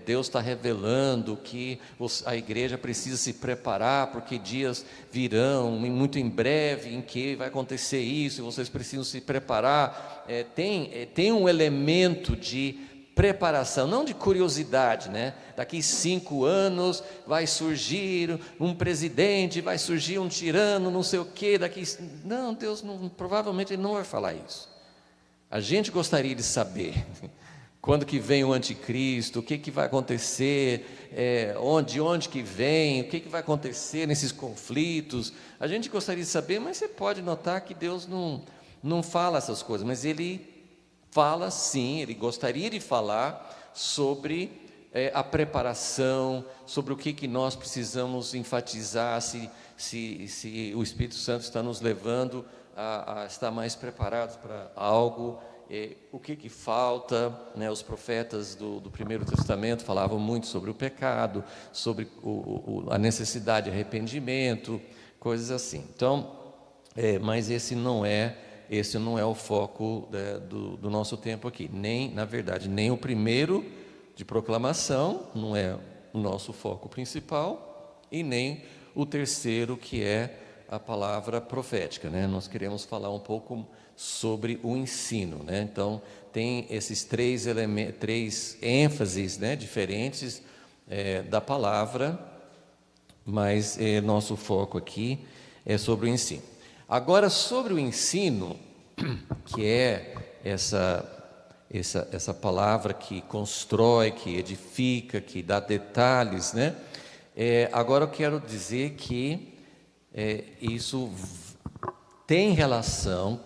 Deus está revelando que a igreja precisa se preparar, porque dias virão, muito em breve, em que vai acontecer isso, e vocês precisam se preparar. Tem um elemento de preparação, não de curiosidade, né? Daqui 5 anos vai surgir um presidente, vai surgir um tirano, não sei o quê, não, Deus provavelmente Ele não vai falar isso. A gente gostaria de saber quando que vem o anticristo, o que vai acontecer, onde que vem, o que vai acontecer nesses conflitos. A gente gostaria de saber, mas você pode notar que Deus não fala essas coisas, mas Ele fala sim, Ele gostaria de falar sobre a preparação, sobre o que nós precisamos enfatizar, se o Espírito Santo está nos levando a estar mais preparados para algo, o que falta, né? Os profetas do Primeiro Testamento falavam muito sobre o pecado, sobre a necessidade de arrependimento, coisas assim. Então, mas esse não é o foco do nosso tempo aqui, na verdade, nem o primeiro de proclamação não é o nosso foco principal, e nem o terceiro, que é a palavra profética, né? Nós queremos falar um pouco sobre o ensino, né? Então, tem esses três ênfases, né, diferentes da palavra, mas nosso foco aqui é sobre o ensino. Agora, sobre o ensino, que é essa palavra que constrói, que edifica, que dá detalhes, né? Agora eu quero dizer que isso tem relação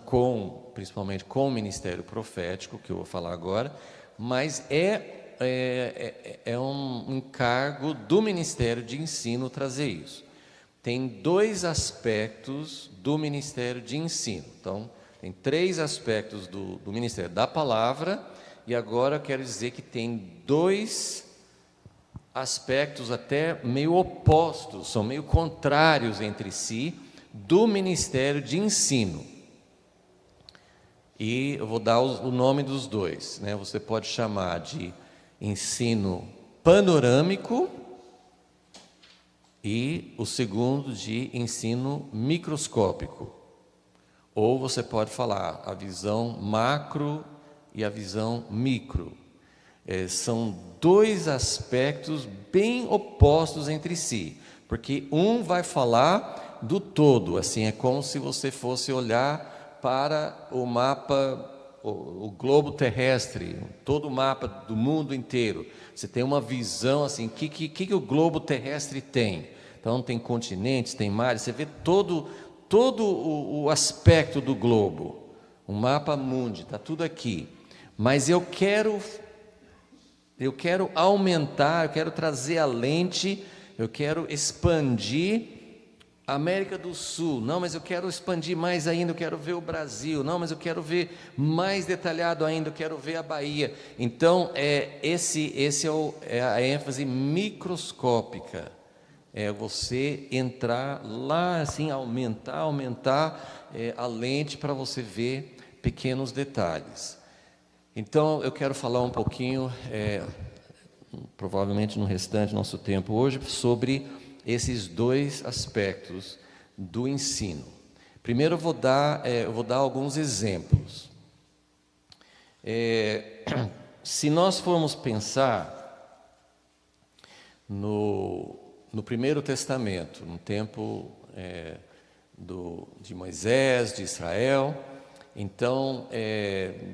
principalmente com o ministério profético, que eu vou falar agora, mas é um encargo do Ministério de Ensino trazer isso. Tem 2 aspectos do Ministério de Ensino. Então, tem 3 aspectos do Ministério da Palavra, e agora eu quero dizer que tem 2 aspectos até meio opostos, são meio contrários entre si, do Ministério de Ensino. E eu vou dar o nome dos 2, né? Você pode chamar de ensino panorâmico e o segundo de ensino microscópico. Ou você pode falar a visão macro e a visão micro. São 2 aspectos bem opostos entre si, porque um vai falar do todo, assim, é como se você fosse olhar para o mapa, o globo terrestre, todo o mapa do mundo inteiro. Você tem uma visão assim, que o globo terrestre tem? Então tem continentes, tem mares, você vê todo o aspecto do globo, um mapa mundi, está tudo aqui. Mas eu quero aumentar, eu quero trazer a lente, eu quero expandir a América do Sul. Não, mas eu quero expandir mais ainda, eu quero ver o Brasil. Não, mas eu quero ver mais detalhado ainda, eu quero ver a Bahia. Então, esse é a ênfase microscópica. É você entrar lá, assim, aumentar a lente para você ver pequenos detalhes. Então, eu quero falar um pouquinho, provavelmente no restante do nosso tempo hoje, sobre esses 2 aspectos do ensino. Primeiro eu vou dar alguns exemplos. Se nós formos pensar no Primeiro Testamento, no tempo de Moisés, de Israel, então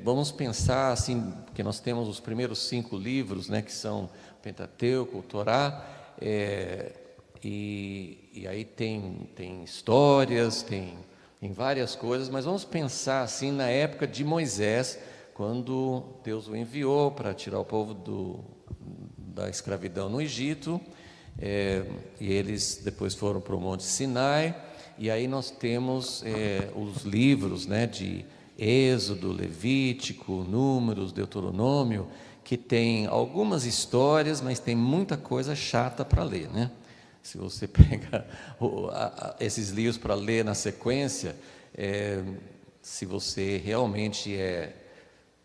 vamos pensar assim, porque nós temos os primeiros 5 livros, né, que são o Pentateuco, o Torá, e aí tem histórias, tem várias coisas, mas vamos pensar assim na época de Moisés, quando Deus o enviou para tirar o povo da escravidão no Egito, e eles depois foram para o Monte Sinai, e aí nós temos os livros, né, de Êxodo, Levítico, Números, Deuteronômio, que tem algumas histórias, mas tem muita coisa chata para ler, né? Se você pega esses livros para ler na sequência, se você realmente é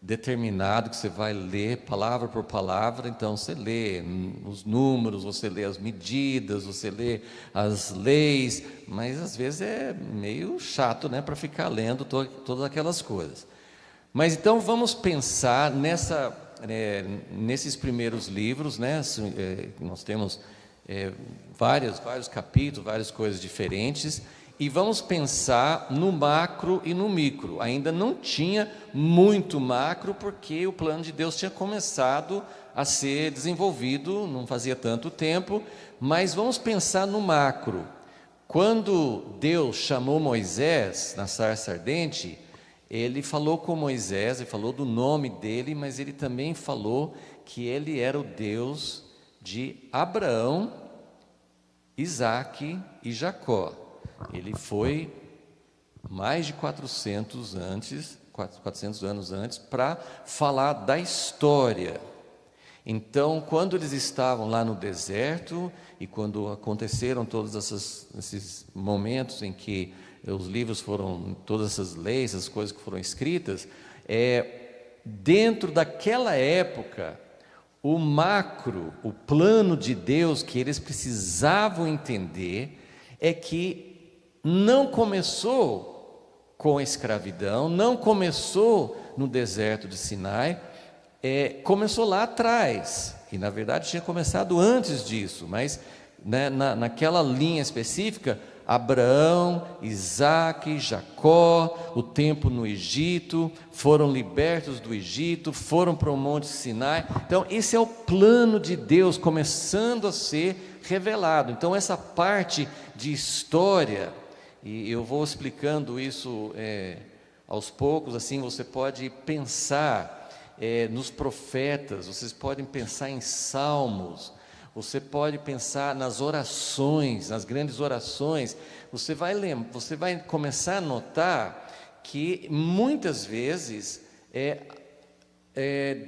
determinado que você vai ler palavra por palavra, então você lê os números, você lê as medidas, você lê as leis, mas às vezes é meio chato, né, para ficar lendo todas aquelas coisas. Mas então vamos pensar nesses primeiros livros, né? Nós temos vários capítulos, várias coisas diferentes, e vamos pensar no macro e no micro. Ainda não tinha muito macro, porque o plano de Deus tinha começado a ser desenvolvido, não fazia tanto tempo, mas vamos pensar no macro. Quando Deus chamou Moisés na sarça ardente, ele falou com Moisés, ele falou do nome dele, mas ele também falou que ele era o Deus de Abraão, Isaque e Jacó. Ele foi mais de 400 anos antes para falar da história. Então, quando eles estavam lá no deserto e quando aconteceram todos esses momentos em que os livros foram, todas essas leis, essas coisas que foram escritas, dentro daquela época, o macro, o plano de Deus que eles precisavam entender é que não começou com a escravidão, não começou no deserto de Sinai, começou lá atrás, e na verdade tinha começado antes disso, mas né, naquela linha específica, Abraão, Isaque, Jacó, o tempo no Egito, foram libertos do Egito, foram para o Monte Sinai. Então, esse é o plano de Deus começando a ser revelado. Então, essa parte de história, e eu vou explicando isso aos poucos, assim você pode pensar nos profetas, vocês podem pensar em salmos, você pode pensar nas orações, nas grandes orações. Você vai começar a notar que muitas vezes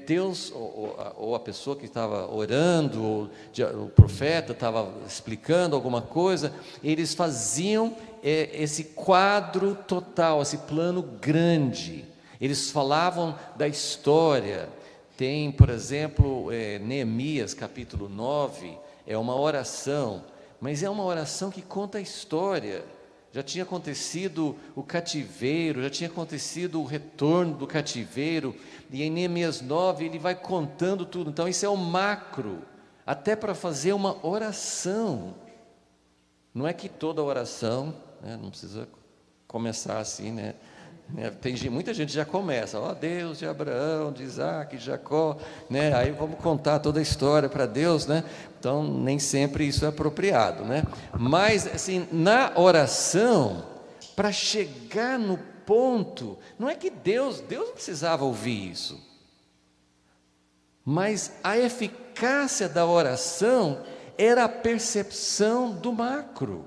Deus, ou a pessoa que estava orando, ou o profeta estava explicando alguma coisa, eles faziam esse quadro total, esse plano grande. Eles falavam da história. Tem, por exemplo, Neemias capítulo 9, é uma oração, mas é uma oração que conta a história. Já tinha acontecido o cativeiro, já tinha acontecido o retorno do cativeiro, e em Neemias 9 ele vai contando tudo. Então isso é o macro, até para fazer uma oração. Não é que toda oração, não precisa começar assim, né? Muita gente já começa, Deus de Abraão, de Isaque, de Jacó, né? Aí vamos contar toda a história para Deus, né? Então nem sempre isso é apropriado, né? Mas assim, na oração, para chegar no ponto, não é que Deus não precisava ouvir isso, mas a eficácia da oração era a percepção do macro.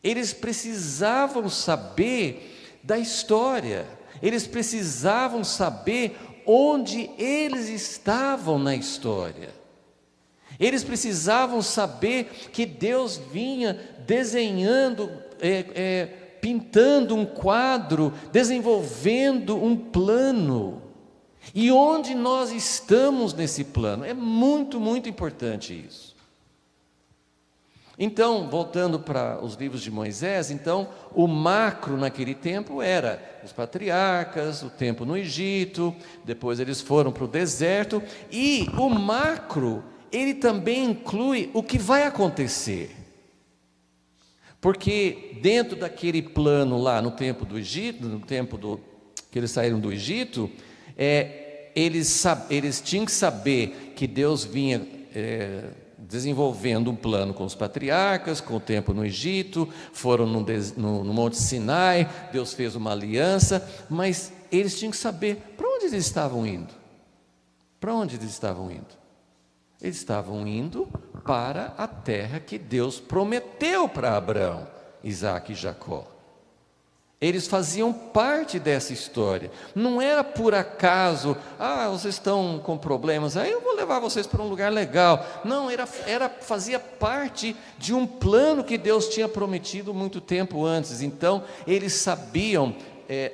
Eles precisavam saber da história, eles precisavam saber onde eles estavam na história, eles precisavam saber que Deus vinha desenhando, pintando um quadro, desenvolvendo um plano, e onde nós estamos nesse plano. É muito, muito importante isso. Então, voltando para os livros de Moisés, então, o macro naquele tempo era os patriarcas, o tempo no Egito, depois eles foram para o deserto, e o macro, ele também inclui o que vai acontecer. Porque dentro daquele plano lá no tempo do Egito, no tempo que eles saíram do Egito, eles tinham que saber que Deus vinha desenvolvendo um plano com os patriarcas, com o tempo no Egito, foram no Monte Sinai, Deus fez uma aliança, mas eles tinham que saber para onde eles estavam indo. Para onde eles estavam indo? Eles estavam indo para a terra que Deus prometeu para Abraão, Isaque e Jacó. Eles faziam parte dessa história. Não era por acaso, vocês estão com problemas, aí eu vou levar vocês para um lugar legal. Não, fazia parte de um plano que Deus tinha prometido muito tempo antes. Então, eles sabiam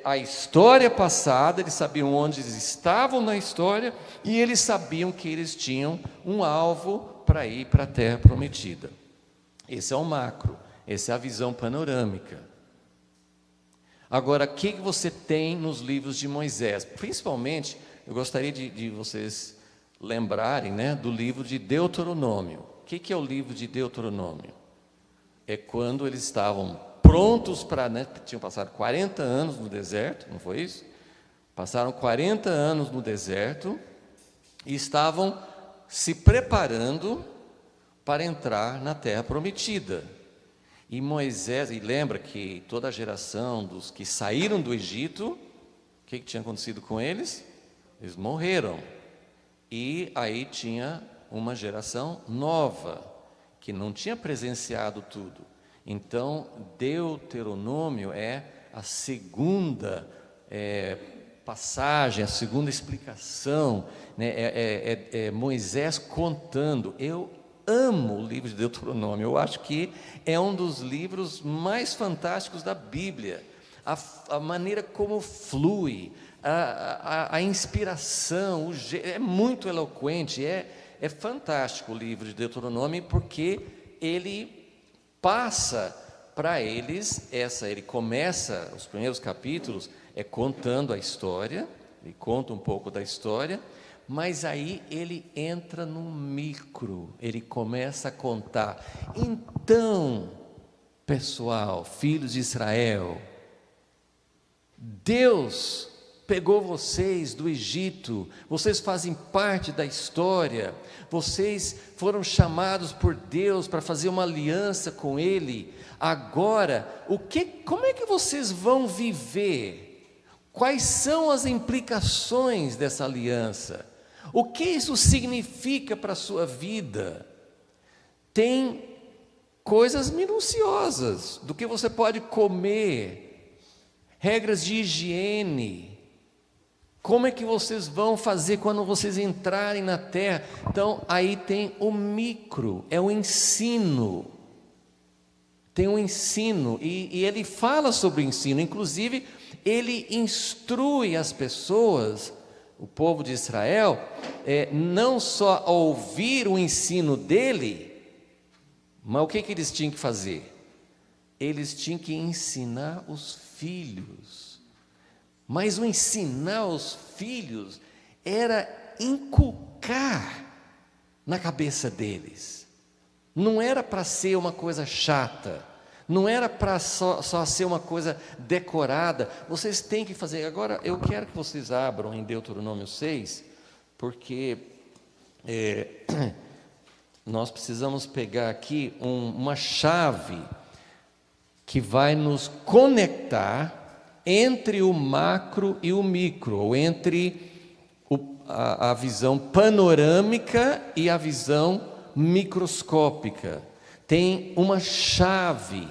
a história passada, eles sabiam onde eles estavam na história, e eles sabiam que eles tinham um alvo para ir para a terra prometida. Esse é o macro, essa é a visão panorâmica. Agora, o que você tem nos livros de Moisés? Principalmente, eu gostaria de vocês lembrarem, do livro de Deuteronômio. O que é o livro de Deuteronômio? É quando eles estavam prontos para, tinham passado 40 anos no deserto, não foi isso? Passaram 40 anos no deserto e estavam se preparando para entrar na terra prometida. E Moisés, e lembra que toda a geração dos que saíram do Egito, o que tinha acontecido com eles? Eles morreram. E aí tinha uma geração nova, que não tinha presenciado tudo. Então, Deuteronômio é a segunda passagem, a segunda explicação, Moisés contando. Eu amo o livro de Deuteronômio, eu acho que é um dos livros mais fantásticos da Bíblia, a maneira como flui, a inspiração, é muito eloquente, é fantástico o livro de Deuteronômio, porque ele passa para eles, ele começa os primeiros capítulos, contando a história, ele conta um pouco da história, mas aí ele entra no micro, ele começa a contar. Então, pessoal, filhos de Israel, Deus pegou vocês do Egito, vocês fazem parte da história, vocês foram chamados por Deus para fazer uma aliança com Ele. Agora, como é que vocês vão viver? Quais são as implicações dessa aliança? O que isso significa para a sua vida? Tem coisas minuciosas do que você pode comer, regras de higiene. Como é que vocês vão fazer quando vocês entrarem na terra? Então, aí tem o micro, é o ensino. Tem um ensino, e ele fala sobre o ensino, inclusive ele instrui as pessoas, o povo de Israel, não só a ouvir o ensino dele, mas o que eles tinham que fazer? Eles tinham que ensinar os filhos. Mas o ensinar os filhos era inculcar na cabeça deles. Não era para ser uma coisa chata, não era para só ser uma coisa decorada. Vocês têm que fazer. Agora, eu quero que vocês abram em Deuteronômio 6, porque nós precisamos pegar aqui uma chave que vai nos conectar entre o macro e o micro, ou entre a visão panorâmica e a visão microscópica. Tem uma chave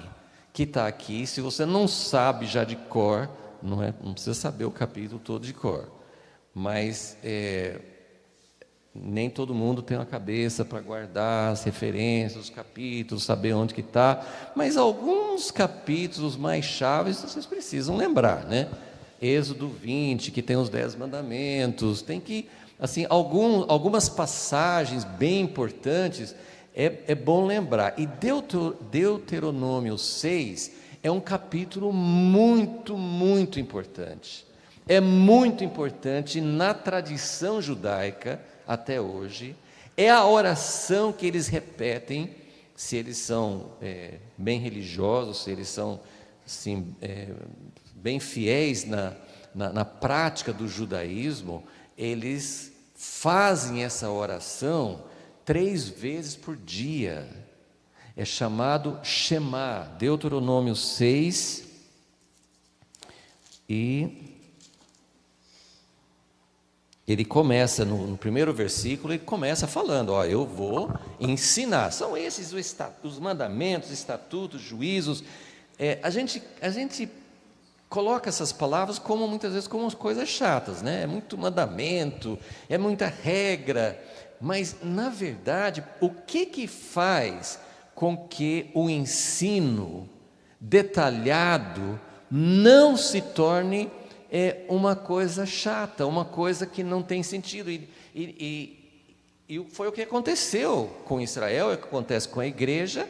que está aqui. Se você não sabe já de cor, não precisa saber o capítulo todo de cor, mas nem todo mundo tem uma cabeça para guardar as referências, os capítulos, saber onde que está, mas alguns capítulos mais chaves vocês precisam lembrar, né? Êxodo 20, que tem os 10 mandamentos, tem que, assim, algumas passagens bem importantes, é bom lembrar. E Deuteronômio 6 é um capítulo muito, muito importante. É muito importante na tradição judaica até hoje. É a oração que eles repetem, se eles são bem religiosos, se eles são assim, bem fiéis na prática do judaísmo, eles fazem essa oração 3 vezes por dia. É chamado Shema, Deuteronômio 6, e ele começa, no primeiro versículo, ele começa falando, eu vou ensinar. São esses os mandamentos, estatutos, juízos. A gente coloca essas palavras muitas vezes como coisas chatas, né? É muito mandamento, é muita regra, mas na verdade, o que faz com que o ensino detalhado não se torne uma coisa chata, uma coisa que não tem sentido? E foi o que aconteceu com Israel, é o que acontece com a igreja.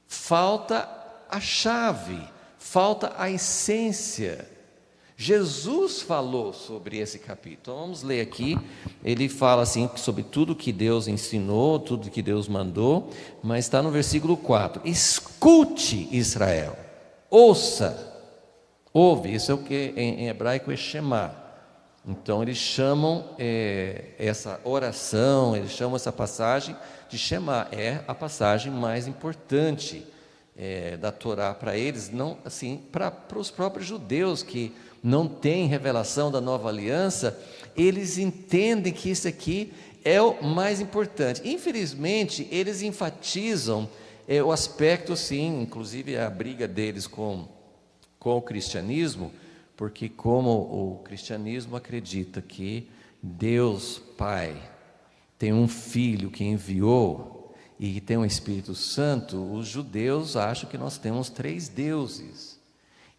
Falta a chave, falta a essência. Jesus falou sobre esse capítulo. Então vamos ler aqui. Ele fala assim sobre tudo que Deus ensinou, tudo que Deus mandou, mas está no versículo 4. Escute, Israel, ouve, isso é o que em hebraico é Shema. Então eles chamam essa oração, eles chamam essa passagem de Shema. É a passagem mais importante da Torá para eles, não assim, para os próprios judeus que não têm revelação da nova aliança. Eles entendem que isso aqui é o mais importante. Infelizmente, eles enfatizam o aspecto, sim, inclusive a briga deles com o cristianismo, porque como o cristianismo acredita que Deus Pai tem um Filho que enviou e que tem um Espírito Santo, os judeus acham que nós temos 3 deuses.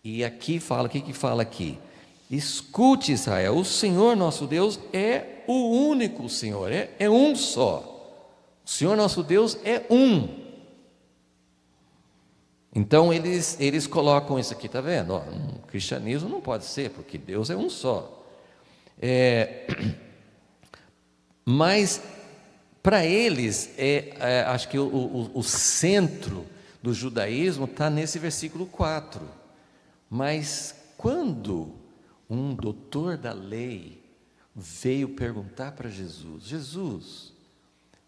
E aqui fala, o que fala aqui? Escute, Israel, o Senhor nosso Deus é o único Senhor, é um só. O Senhor nosso Deus é um. Então eles colocam isso aqui, está vendo? O cristianismo não pode ser, porque Deus é um só. Mas para eles, acho que o centro do judaísmo está nesse versículo 4. Mas quando um doutor da lei veio perguntar para Jesus: Jesus,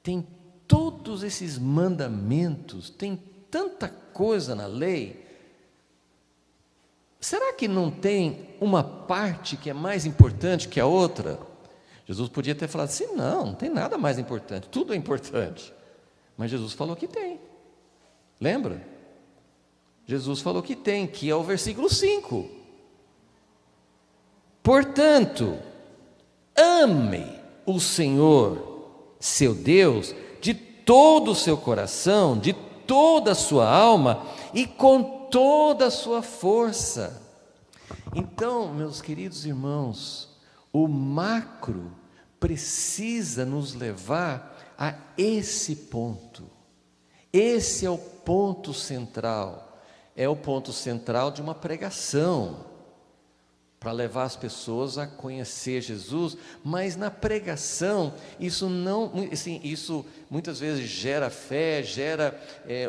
tem todos esses mandamentos, tem tanta coisa na lei, será que não tem uma parte que é mais importante que a outra? Jesus podia ter falado assim: não tem nada mais importante, tudo é importante. Mas Jesus falou que tem. Lembra? Jesus falou que tem, que é o versículo 5. Portanto, ame o Senhor, seu Deus, de todo o seu coração, de toda a sua alma e com toda a sua força. Então, meus queridos irmãos, o macro precisa nos levar a esse ponto. Esse é o ponto central. É o ponto central de uma pregação, para levar as pessoas a conhecer Jesus. Mas na pregação, isso não, assim, isso muitas vezes gera fé, gera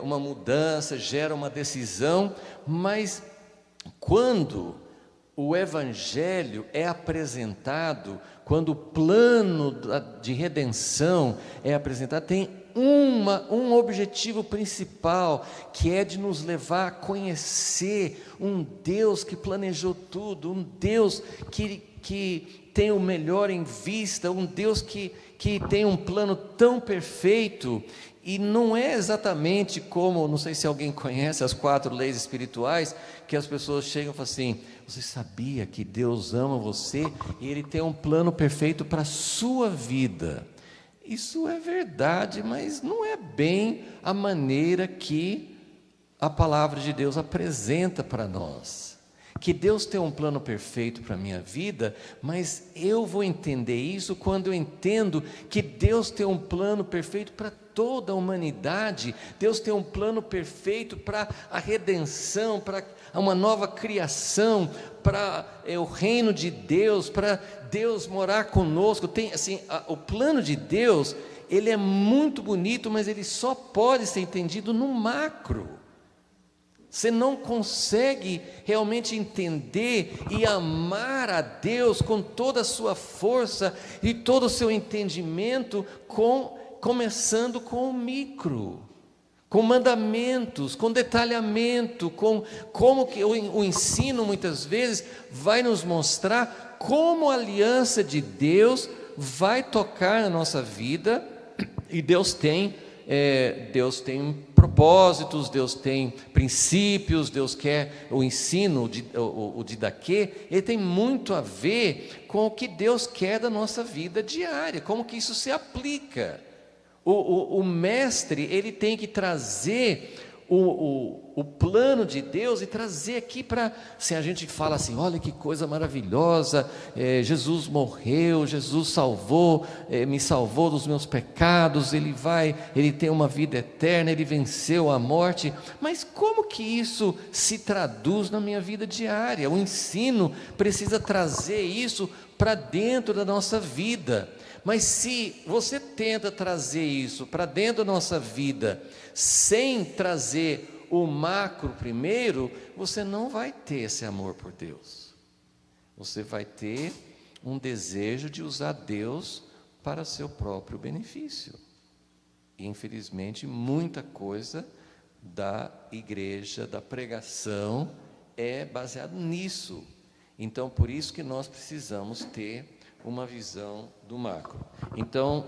uma mudança, gera uma decisão. Mas quando o Evangelho é apresentado, quando o plano de redenção é apresentado, tem um objetivo principal, que é de nos levar a conhecer um Deus que planejou tudo, um Deus que tem o melhor em vista, um Deus que tem um plano tão perfeito. E não é exatamente como, não sei se alguém conhece as 4 leis espirituais, que as pessoas chegam e falam assim: você sabia que Deus ama você e Ele tem um plano perfeito para a sua vida? Isso é verdade, mas não é bem a maneira que a palavra de Deus apresenta para nós. Que Deus tem um plano perfeito para a minha vida, mas eu vou entender isso quando eu entendo que Deus tem um plano perfeito para toda a humanidade. Deus tem um plano perfeito para a redenção, para uma nova criação, para o reino de Deus, para Deus morar conosco. Tem assim, o plano de Deus, ele é muito bonito, mas ele só pode ser entendido no macro. Você não consegue realmente entender e amar a Deus com toda a sua força e todo o seu entendimento, começando com o micro, com mandamentos, com detalhamento, com como que o ensino muitas vezes vai nos mostrar como a aliança de Deus vai tocar na nossa vida. E Deus tem propósitos, Deus tem princípios, Deus quer o ensino, o didaquê, ele tem muito a ver com o que Deus quer da nossa vida diária, como que isso se aplica. O mestre, ele tem que trazer o plano de Deus e trazer aqui para, se a gente fala assim, olha que coisa maravilhosa, Jesus morreu, Jesus me salvou dos meus pecados, ele tem uma vida eterna, ele venceu a morte, mas como que isso se traduz na minha vida diária? O ensino precisa trazer isso para dentro da nossa vida. Mas se você tenta trazer isso para dentro da nossa vida, sem trazer o macro primeiro, você não vai ter esse amor por Deus. Você vai ter um desejo de usar Deus para seu próprio benefício. E, infelizmente, muita coisa da igreja, da pregação, é baseado nisso. Então, por isso que nós precisamos ter uma visão do macro. Então,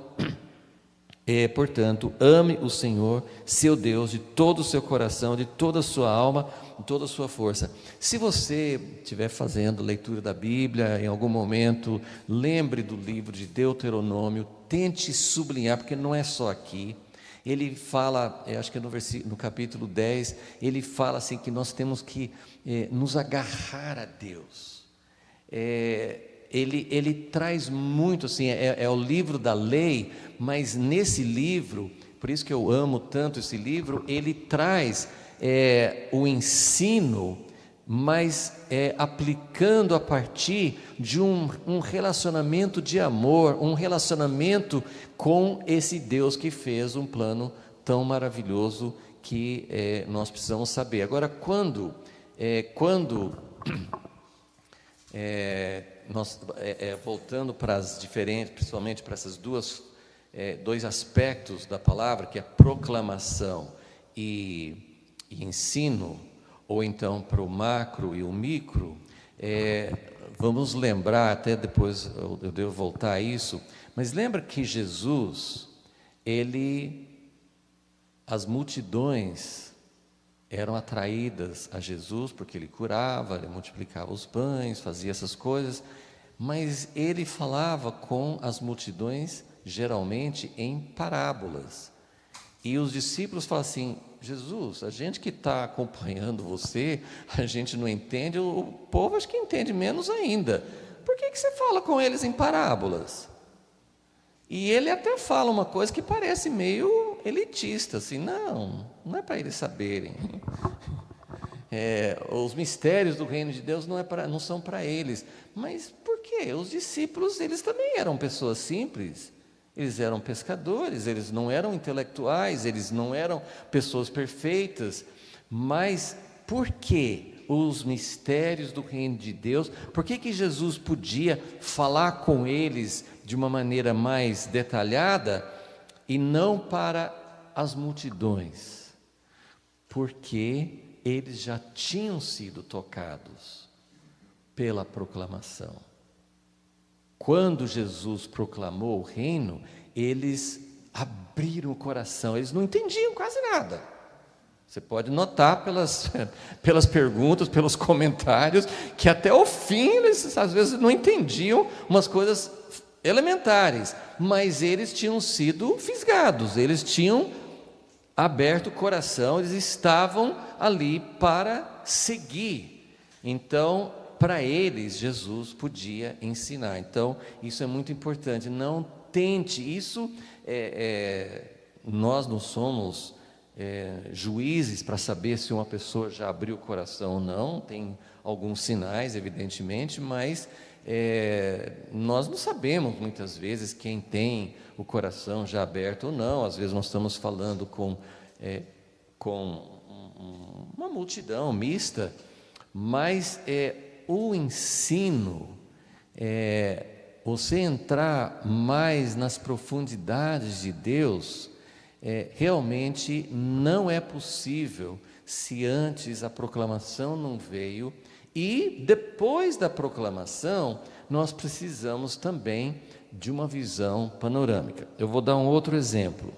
portanto, ame o Senhor, seu Deus, de todo o seu coração, de toda a sua alma, de toda a sua força. Se você estiver fazendo leitura da Bíblia, em algum momento, lembre do livro de Deuteronômio, tente sublinhar, porque não é só aqui. Ele fala, acho que é no capítulo 10, ele fala assim que nós temos que nos agarrar a Deus. Ele traz muito, assim, é o livro da lei, mas nesse livro, por isso que eu amo tanto esse livro, ele traz o ensino, mas aplicando a partir de um relacionamento de amor, um relacionamento com esse Deus que fez um plano tão maravilhoso, que nós precisamos saber. Agora, nós voltando para as diferentes, principalmente para essas dois aspectos da palavra, que é proclamação e ensino, ou então para o macro e o micro, vamos lembrar, até depois eu devo voltar a isso, mas lembra que Jesus, as multidões eram atraídas a Jesus, porque ele curava, ele multiplicava os pães, fazia essas coisas, mas ele falava com as multidões, geralmente em parábolas. E os discípulos falam assim: Jesus, a gente que está acompanhando você, a gente não entende, o povo acho que entende menos ainda. Por que você fala com eles em parábolas? E ele até fala uma coisa que parece meio elitista, assim, não é para eles saberem. Os mistérios do reino de Deus não são para eles. Mas por quê? Os discípulos, eles também eram pessoas simples. Eles eram pescadores, eles não eram intelectuais, eles não eram pessoas perfeitas. Mas por que os mistérios do reino de Deus? Por que Jesus podia falar com eles de uma maneira mais detalhada e não para as multidões? Porque eles já tinham sido tocados pela proclamação. Quando Jesus proclamou o reino, eles abriram o coração, eles não entendiam quase nada. Você pode notar pelas perguntas, pelos comentários, que até o fim eles às vezes não entendiam umas coisas elementares, mas eles tinham sido fisgados, eles tinham aberto o coração, eles estavam ali para seguir. Então, para eles, Jesus podia ensinar. Então, isso é muito importante. Não tente, nós não somos juízes para saber se uma pessoa já abriu o coração ou não. Tem alguns sinais, evidentemente, mas nós não sabemos muitas vezes quem tem o coração já aberto ou não. Às vezes nós estamos falando com uma multidão mista, mas o ensino, você entrar mais nas profundidades de Deus, realmente não é possível se antes a proclamação não veio, e depois da proclamação nós precisamos também de uma visão panorâmica. Eu vou dar um outro exemplo.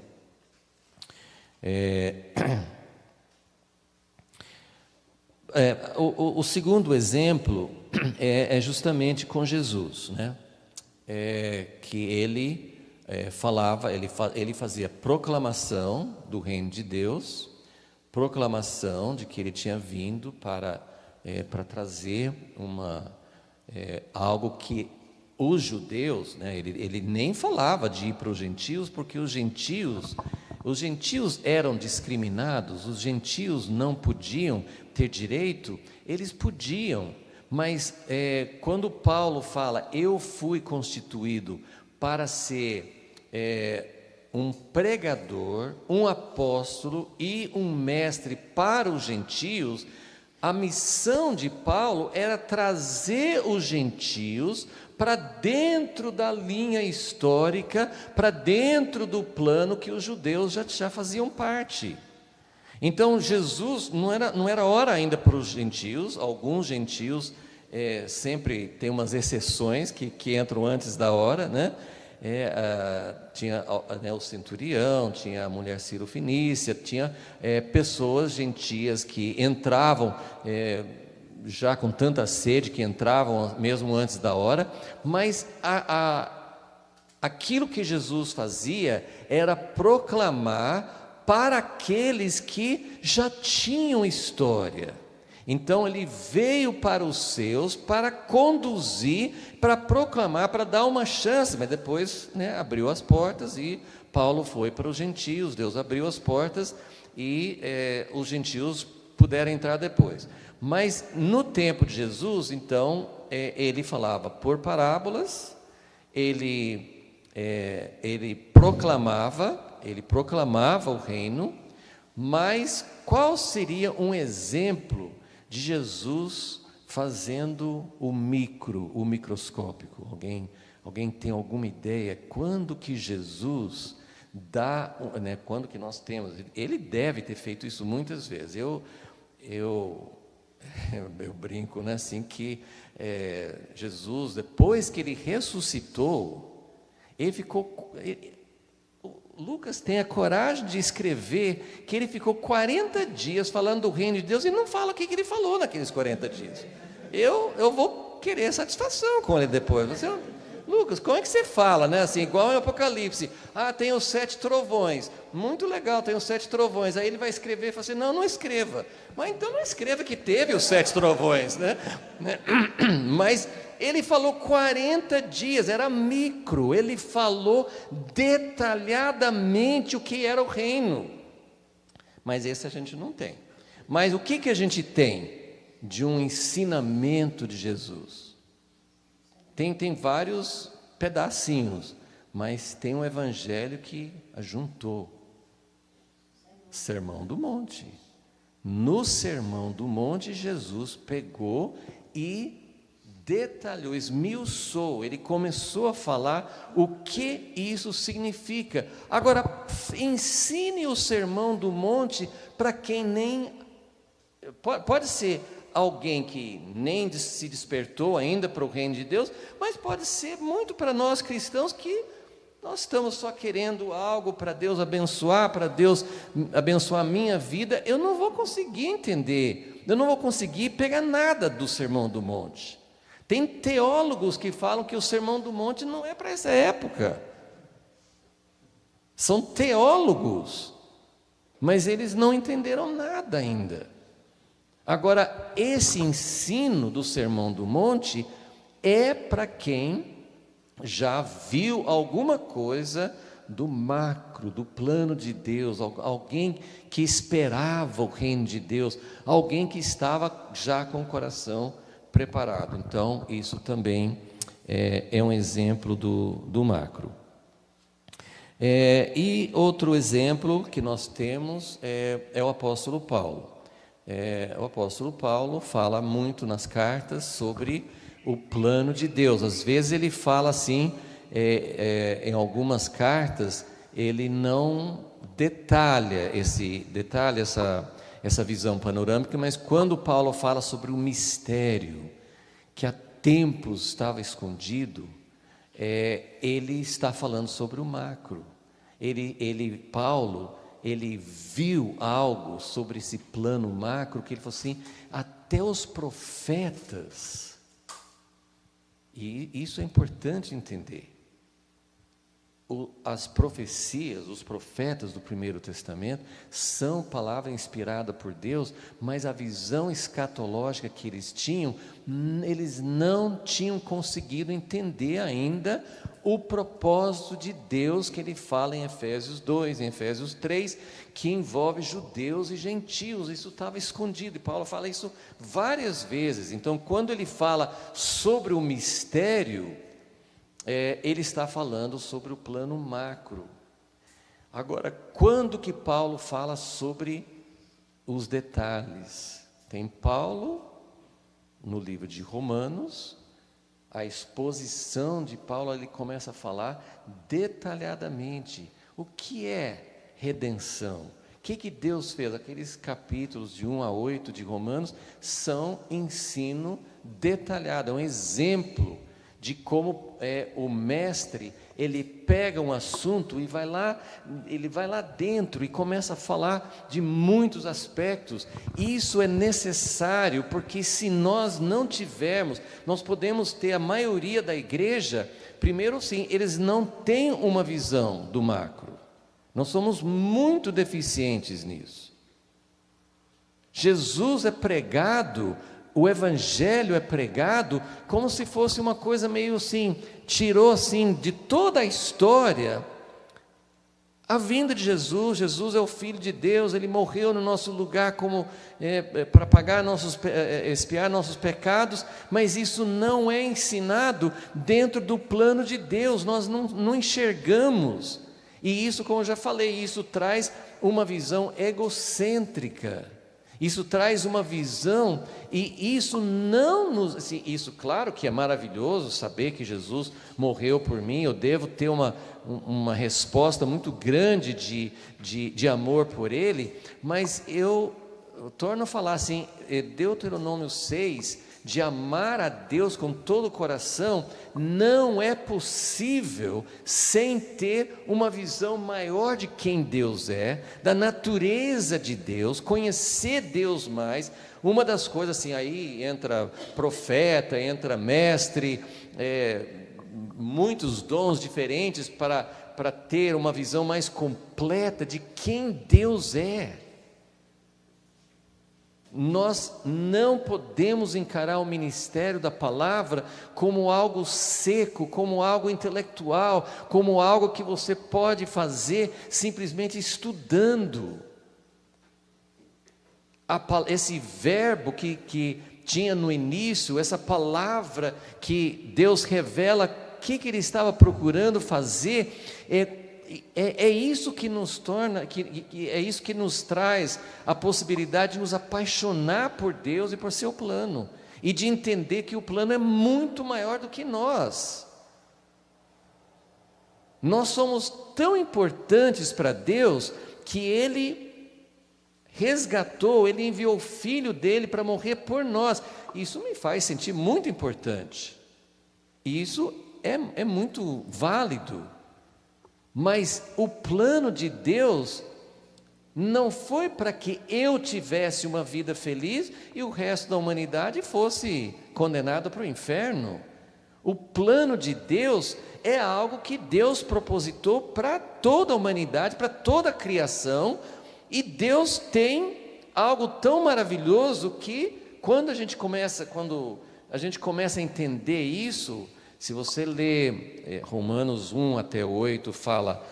O segundo exemplo é justamente com Jesus, né? Que ele falava, ele fazia proclamação do reino de Deus, proclamação de que ele tinha vindo para trazer algo que os judeus, né? Ele nem falava de ir para os gentios, porque os gentios eram discriminados, os gentios não podiam ter direito. Eles podiam, mas quando Paulo fala, eu fui constituído para ser um pregador, um apóstolo e um mestre para os gentios, a missão de Paulo era trazer os gentios para dentro da linha histórica, para dentro do plano que os judeus já faziam parte. Então Jesus não era hora ainda para os gentios. Alguns gentios sempre tem umas exceções que entram antes da hora, né? Tinha o centurião, tinha a mulher Ciro-Fenícia, tinha pessoas gentias que entravam já com tanta sede, que entravam mesmo antes da hora, mas aquilo que Jesus fazia era proclamar para aqueles que já tinham história. Então ele veio para os seus, para conduzir, para proclamar, para dar uma chance, mas depois, né, abriu as portas e Paulo foi para os gentios. Deus abriu as portas e os gentios puderam entrar depois. Mas no tempo de Jesus, então, ele falava por parábolas, ele proclamava o reino, Mas qual seria um exemplo de Jesus fazendo o microscópico? Alguém tem alguma ideia? Quando que Jesus dá, né, quando que nós temos? Ele deve ter feito isso muitas vezes. Eu brinco, né, assim, que Jesus, depois que ele ressuscitou, ele ficou... Lucas tem a coragem de escrever que ele ficou 40 dias falando do reino de Deus e não fala o que ele falou naqueles 40 dias. Eu vou querer satisfação com ele depois. Lucas, como é que você fala, né? Assim, igual em Apocalipse. Tem os 7 trovões. Muito legal, tem os 7 trovões. Aí ele vai escrever e fala assim, não escreva. Mas então não escreva que teve os 7 trovões, né? Mas ele falou 40 dias, era micro. Ele falou detalhadamente o que era o reino. Mas esse a gente não tem. Mas o que a gente tem de um ensinamento de Jesus? Tem vários pedacinhos, mas tem um evangelho que ajuntou. Sermão do Monte. No Sermão do Monte, Jesus pegou e detalhou, esmiuçou. Ele começou a falar o que isso significa. Agora, ensine o Sermão do Monte para quem nem... Pode ser alguém que nem se despertou ainda para o reino de Deus, mas pode ser muito para nós cristãos que nós estamos só querendo algo para Deus abençoar a minha vida. Eu não vou conseguir entender, eu não vou conseguir pegar nada do Sermão do Monte. Tem teólogos que falam que o Sermão do Monte não é para essa época. São teólogos, mas eles não entenderam nada ainda. Agora, esse ensino do Sermão do Monte é para quem já viu alguma coisa do macro, do plano de Deus, alguém que esperava o reino de Deus, alguém que estava já com o coração preparado. Então, isso também é um exemplo do macro. E outro exemplo que nós temos é o apóstolo Paulo. O apóstolo Paulo fala muito nas cartas sobre o plano de Deus. Às vezes ele fala assim, em algumas cartas, ele não detalha essa visão panorâmica, mas quando Paulo fala sobre o mistério, que há tempos estava escondido, ele está falando sobre o macro. Paulo viu algo sobre esse plano macro, que ele falou assim, até os profetas, e isso é importante entender, as profecias, os profetas do Primeiro Testamento, são palavra inspirada por Deus, mas a visão escatológica que eles tinham, eles não tinham conseguido entender ainda o propósito de Deus que ele fala em Efésios 2, em Efésios 3, que envolve judeus e gentios. Isso estava escondido, e Paulo fala isso várias vezes. Então, quando ele fala sobre o mistério, ele está falando sobre o plano macro. Agora, quando que Paulo fala sobre os detalhes? Tem Paulo no livro de Romanos, a exposição de Paulo, ele começa a falar detalhadamente o que é redenção, o que Deus fez. Aqueles capítulos de 1 a 8 de Romanos são ensino detalhado, é um exemplo de como o mestre, ele pega um assunto e ele vai lá dentro e começa a falar de muitos aspectos. Isso é necessário, porque se nós não tivermos, nós podemos ter a maioria da igreja, primeiro sim, eles não têm uma visão do macro. Nós somos muito deficientes nisso. Jesus é pregado, o evangelho é pregado como se fosse uma coisa meio assim, tirou assim de toda a história a vinda de Jesus. Jesus é o Filho de Deus, ele morreu no nosso lugar como para pagar expiar nossos pecados, mas isso não é ensinado dentro do plano de Deus. Nós não enxergamos, e isso, como eu já falei, isso traz uma visão egocêntrica. Isso traz uma visão, e isso não nos... Assim, isso, claro que é maravilhoso saber que Jesus morreu por mim, eu devo ter uma resposta muito grande de amor por Ele, mas eu torno a falar assim, Deuteronômio 6, de amar a Deus com todo o coração, não é possível sem ter uma visão maior de quem Deus é, da natureza de Deus, conhecer Deus mais. Uma das coisas assim, aí entra profeta, entra mestre, muitos dons diferentes para ter uma visão mais completa de quem Deus é. Nós não podemos encarar o ministério da palavra como algo seco, como algo intelectual, como algo que você pode fazer simplesmente estudando. Esse verbo que tinha no início, essa palavra que Deus revela o que Ele estava procurando fazer, é isso que nos torna, é isso que nos traz a possibilidade de nos apaixonar por Deus e por seu plano, e de entender que o plano é muito maior do que nós. Nós somos tão importantes para Deus que Ele resgatou, Ele enviou o Filho dele para morrer por nós. Isso me faz sentir muito importante, e isso é muito válido. Mas o plano de Deus não foi para que eu tivesse uma vida feliz e o resto da humanidade fosse condenado para o inferno. O plano de Deus é algo que Deus propositou para toda a humanidade, para toda a criação, e Deus tem algo tão maravilhoso que quando a gente começa a entender isso. Se você lê Romanos 1 até 8, fala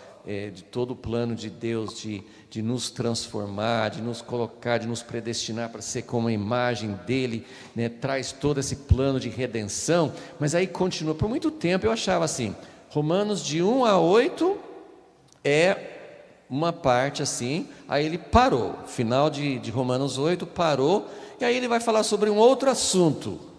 de todo o plano de Deus, de nos transformar, de nos colocar, de nos predestinar para ser como a imagem dEle, né? Traz todo esse plano de redenção, mas aí continua. Por muito tempo eu achava assim, Romanos de 1 a 8 é uma parte assim, aí ele parou, final de Romanos 8 parou, e aí ele vai falar sobre um outro assunto,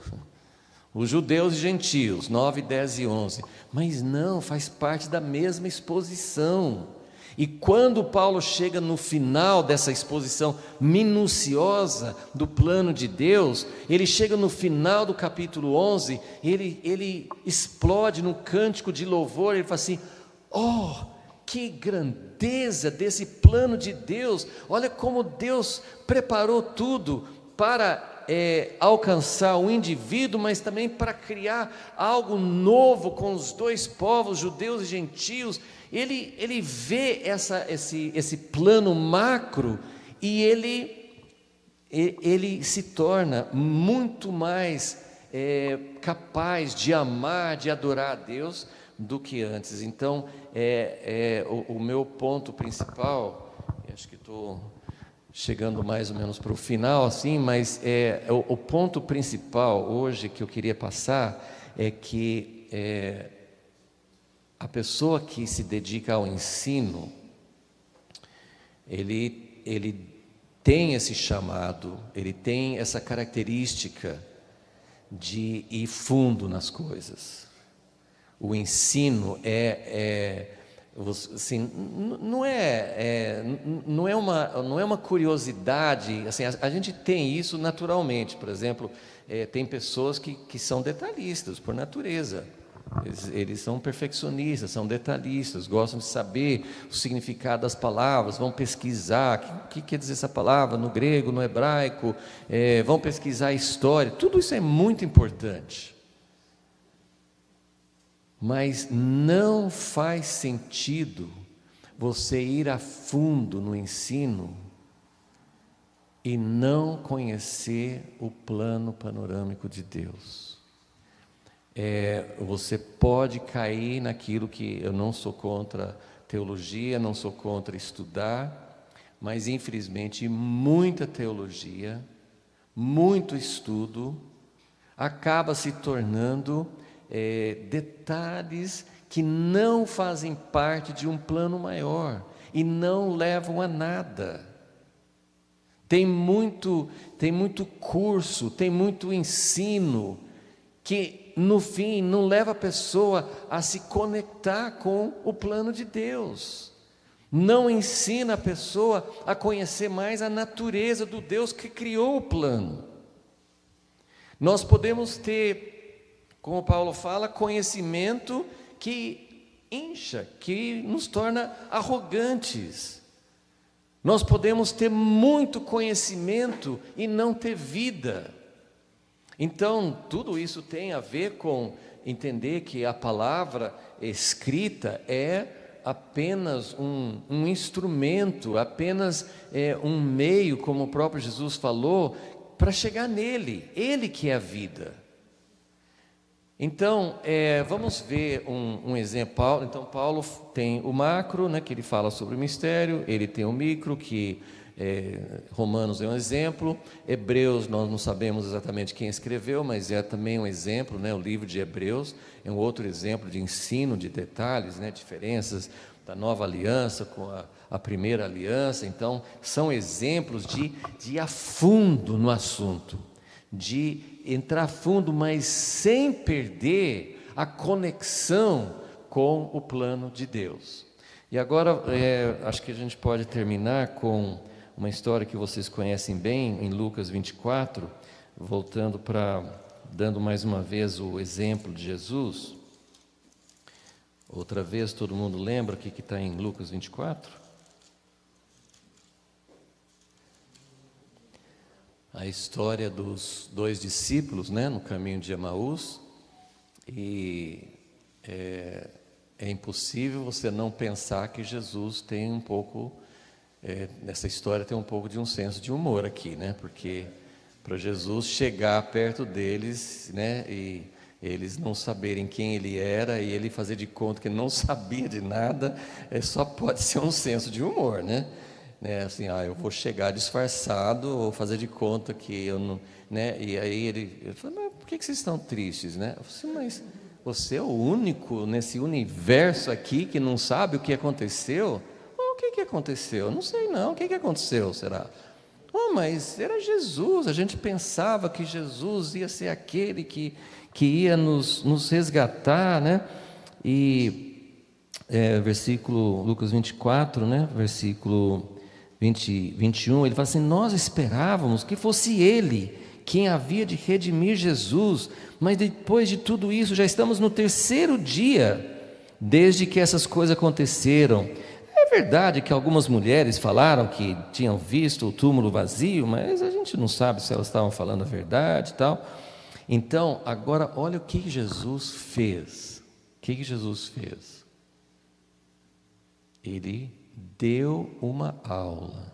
os judeus e gentios, 9, 10 e 11. Mas não, faz parte da mesma exposição. E quando Paulo chega no final dessa exposição minuciosa do plano de Deus, ele chega no final do capítulo 11, ele explode num cântico de louvor, ele fala assim, oh, que grandeza desse plano de Deus, olha como Deus preparou tudo para alcançar o indivíduo, mas também para criar algo novo com os dois povos, judeus e gentios. Ele vê esse plano macro e ele se torna muito mais capaz de amar, de adorar a Deus do que antes. Então, o meu ponto principal, acho que estou chegando mais ou menos para o final, assim, mas o ponto principal hoje que eu queria passar é que a pessoa que se dedica ao ensino, ele tem esse chamado, ele tem essa característica de ir fundo nas coisas. O ensino assim, não é uma curiosidade, assim, a gente tem isso naturalmente. Por exemplo, tem pessoas que são detalhistas por natureza, eles são perfeccionistas, são detalhistas, gostam de saber o significado das palavras, vão pesquisar o que quer dizer essa palavra no grego, no hebraico, vão pesquisar a história. Tudo isso é muito importante. Mas não faz sentido você ir a fundo no ensino e não conhecer o plano panorâmico de Deus. Você pode cair naquilo que eu não sou contra teologia, não sou contra estudar, mas infelizmente muita teologia, muito estudo, acaba se tornando detalhes que não fazem parte de um plano maior. e não levam a nada. Tem muito curso, tem muito ensino, que no fim não leva a pessoa a se conectar com o plano de Deus. Não ensina a pessoa a conhecer mais a natureza do Deus que criou o plano. Nós podemos ter, como Paulo fala, conhecimento que incha, que nos torna arrogantes. Nós podemos ter muito conhecimento e não ter vida. Então, tudo isso tem a ver com entender que a palavra escrita é apenas um instrumento, apenas um meio, como o próprio Jesus falou, para chegar nele, ele que é a vida. Então, vamos ver um exemplo. Então, Paulo tem o macro, né, que ele fala sobre o mistério, ele tem o micro, que Romanos é um exemplo, Hebreus nós não sabemos exatamente quem escreveu, mas é também um exemplo, né, o livro de Hebreus é um outro exemplo de ensino, de detalhes, né, diferenças da nova aliança com a primeira aliança. Então, são exemplos de ir a fundo no assunto, de entrar a fundo, mas sem perder a conexão com o plano de Deus. E agora, acho que a gente pode terminar com uma história que vocês conhecem bem, em Lucas 24, voltando dando mais uma vez o exemplo de Jesus. Outra vez, todo mundo lembra o que está em Lucas 24? A história dos 2 discípulos, né, no caminho de Emaús, e é impossível você não pensar que Jesus tem um pouco, nessa história tem um pouco de um senso de humor aqui, né, porque para Jesus chegar perto deles, né, e eles não saberem quem ele era, e ele fazer de conta que não sabia de nada, só pode ser um senso de humor, né? Assim, eu vou chegar disfarçado, ou fazer de conta que eu não, né? E aí ele falou, mas por que vocês estão tristes, né? Eu falei, mas você é o único nesse universo aqui que não sabe o que aconteceu? O que aconteceu? Não sei não, o que aconteceu, será? Mas era Jesus, a gente pensava que Jesus ia ser aquele que ia nos resgatar, né? E versículo, Lucas 24, né? Versículo 21, ele fala assim, nós esperávamos que fosse ele quem havia de redimir Jesus, mas depois de tudo isso, já estamos no 3º dia, desde que essas coisas aconteceram. É verdade que algumas mulheres falaram que tinham visto o túmulo vazio, mas a gente não sabe se elas estavam falando a verdade e tal. Então, agora olha o que Jesus fez. O que Jesus fez? Ele deu uma aula.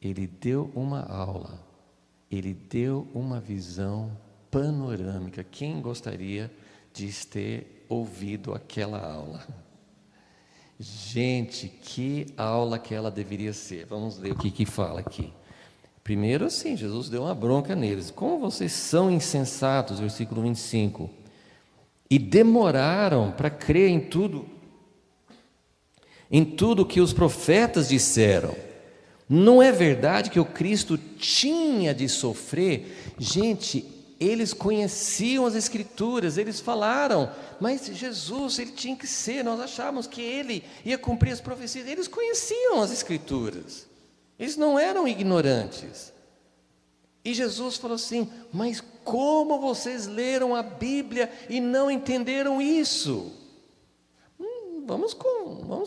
Ele deu uma aula. Ele deu uma visão panorâmica. Quem gostaria de ter ouvido aquela aula? Gente, que aula que ela deveria ser. Vamos ler o que fala aqui. Primeiro assim, Jesus deu uma bronca neles. Como vocês são insensatos, versículo 25. E demoraram para crer em tudo que os profetas disseram. Não é verdade que o Cristo tinha de sofrer? Gente, eles conheciam as Escrituras, eles falaram, mas Jesus, ele tinha que ser, nós achávamos que ele ia cumprir as profecias. Eles conheciam as Escrituras, eles não eram ignorantes. E Jesus falou assim, mas como vocês leram a Bíblia e não entenderam isso? Vamos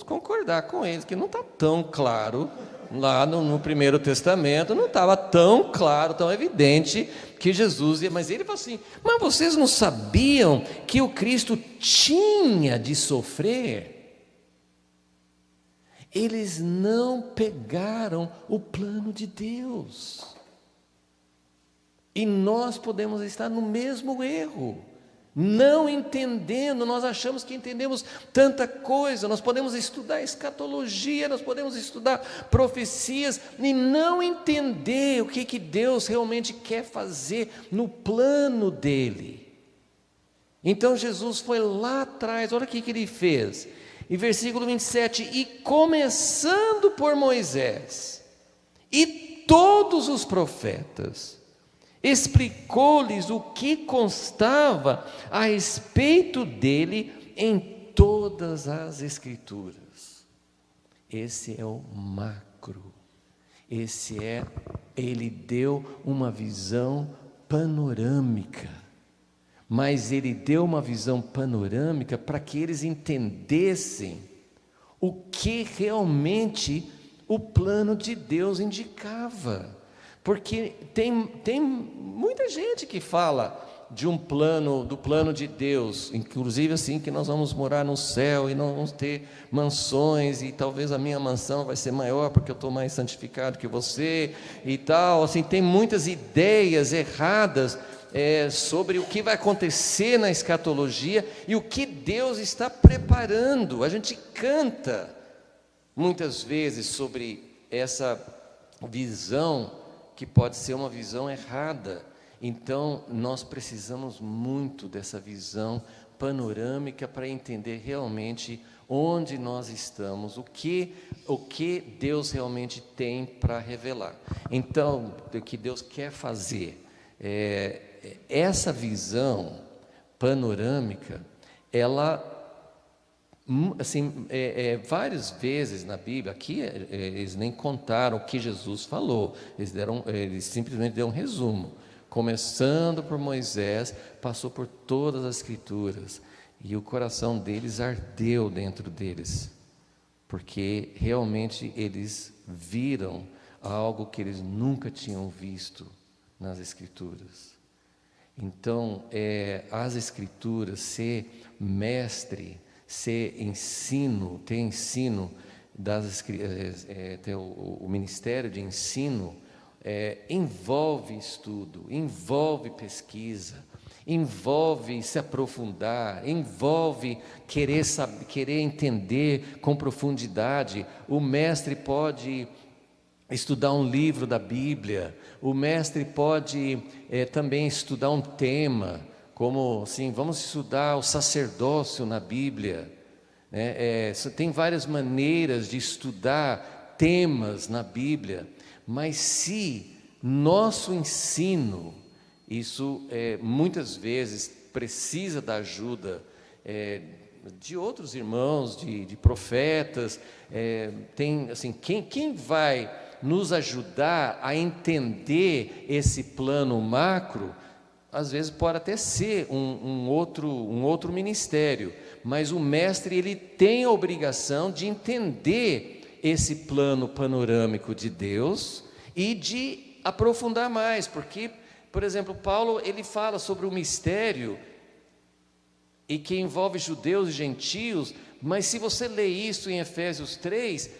concordar com eles, que não está tão claro, lá no Primeiro Testamento, não estava tão claro, tão evidente, que Jesus ia, mas ele falou assim, mas vocês não sabiam que o Cristo tinha de sofrer? Eles não pegaram o plano de Deus, e nós podemos estar no mesmo erro, não entendendo. Nós achamos que entendemos tanta coisa, nós podemos estudar escatologia, nós podemos estudar profecias e não entender o que Deus realmente quer fazer no plano dele. Então Jesus foi lá atrás, olha o que ele fez, E versículo 27, e começando por Moisés e todos os profetas, explicou-lhes o que constava a respeito dele em todas as Escrituras. Esse é o macro, ele deu uma visão panorâmica, mas ele deu uma visão panorâmica para que eles entendessem o que realmente o plano de Deus indicava. Porque tem muita gente que fala de um plano, do plano de Deus, inclusive assim, que nós vamos morar no céu e não vamos ter mansões, e talvez a minha mansão vai ser maior porque eu estou mais santificado que você e tal. Assim, tem muitas ideias erradas sobre o que vai acontecer na escatologia e o que Deus está preparando. A gente canta muitas vezes sobre essa visão que pode ser uma visão errada. Então, nós precisamos muito dessa visão panorâmica para entender realmente onde nós estamos, o que Deus realmente tem para revelar. Então, o que Deus quer fazer, essa visão panorâmica, ela, assim, várias vezes na Bíblia, aqui eles nem contaram o que Jesus falou, eles simplesmente deram um resumo. Começando por Moisés, passou por todas as Escrituras, e o coração deles ardeu dentro deles, porque realmente eles viram algo que eles nunca tinham visto nas Escrituras. Então, as Escrituras, ser mestre, ter ensino ter o ministério de ensino, envolve estudo, envolve pesquisa, envolve se aprofundar, envolve querer saber, querer entender com profundidade. O mestre pode estudar um livro da Bíblia, o mestre pode também estudar um tema, como assim, vamos estudar o sacerdócio na Bíblia, tem várias maneiras de estudar temas na Bíblia, mas se nosso ensino, isso muitas vezes precisa da ajuda de outros irmãos, de profetas, tem assim, quem vai nos ajudar a entender esse plano macro, às vezes pode até ser um outro ministério, mas o mestre, ele tem a obrigação de entender esse plano panorâmico de Deus e de aprofundar mais, porque, por exemplo, Paulo, ele fala sobre o mistério e que envolve judeus e gentios, mas se você lê isso em Efésios 3,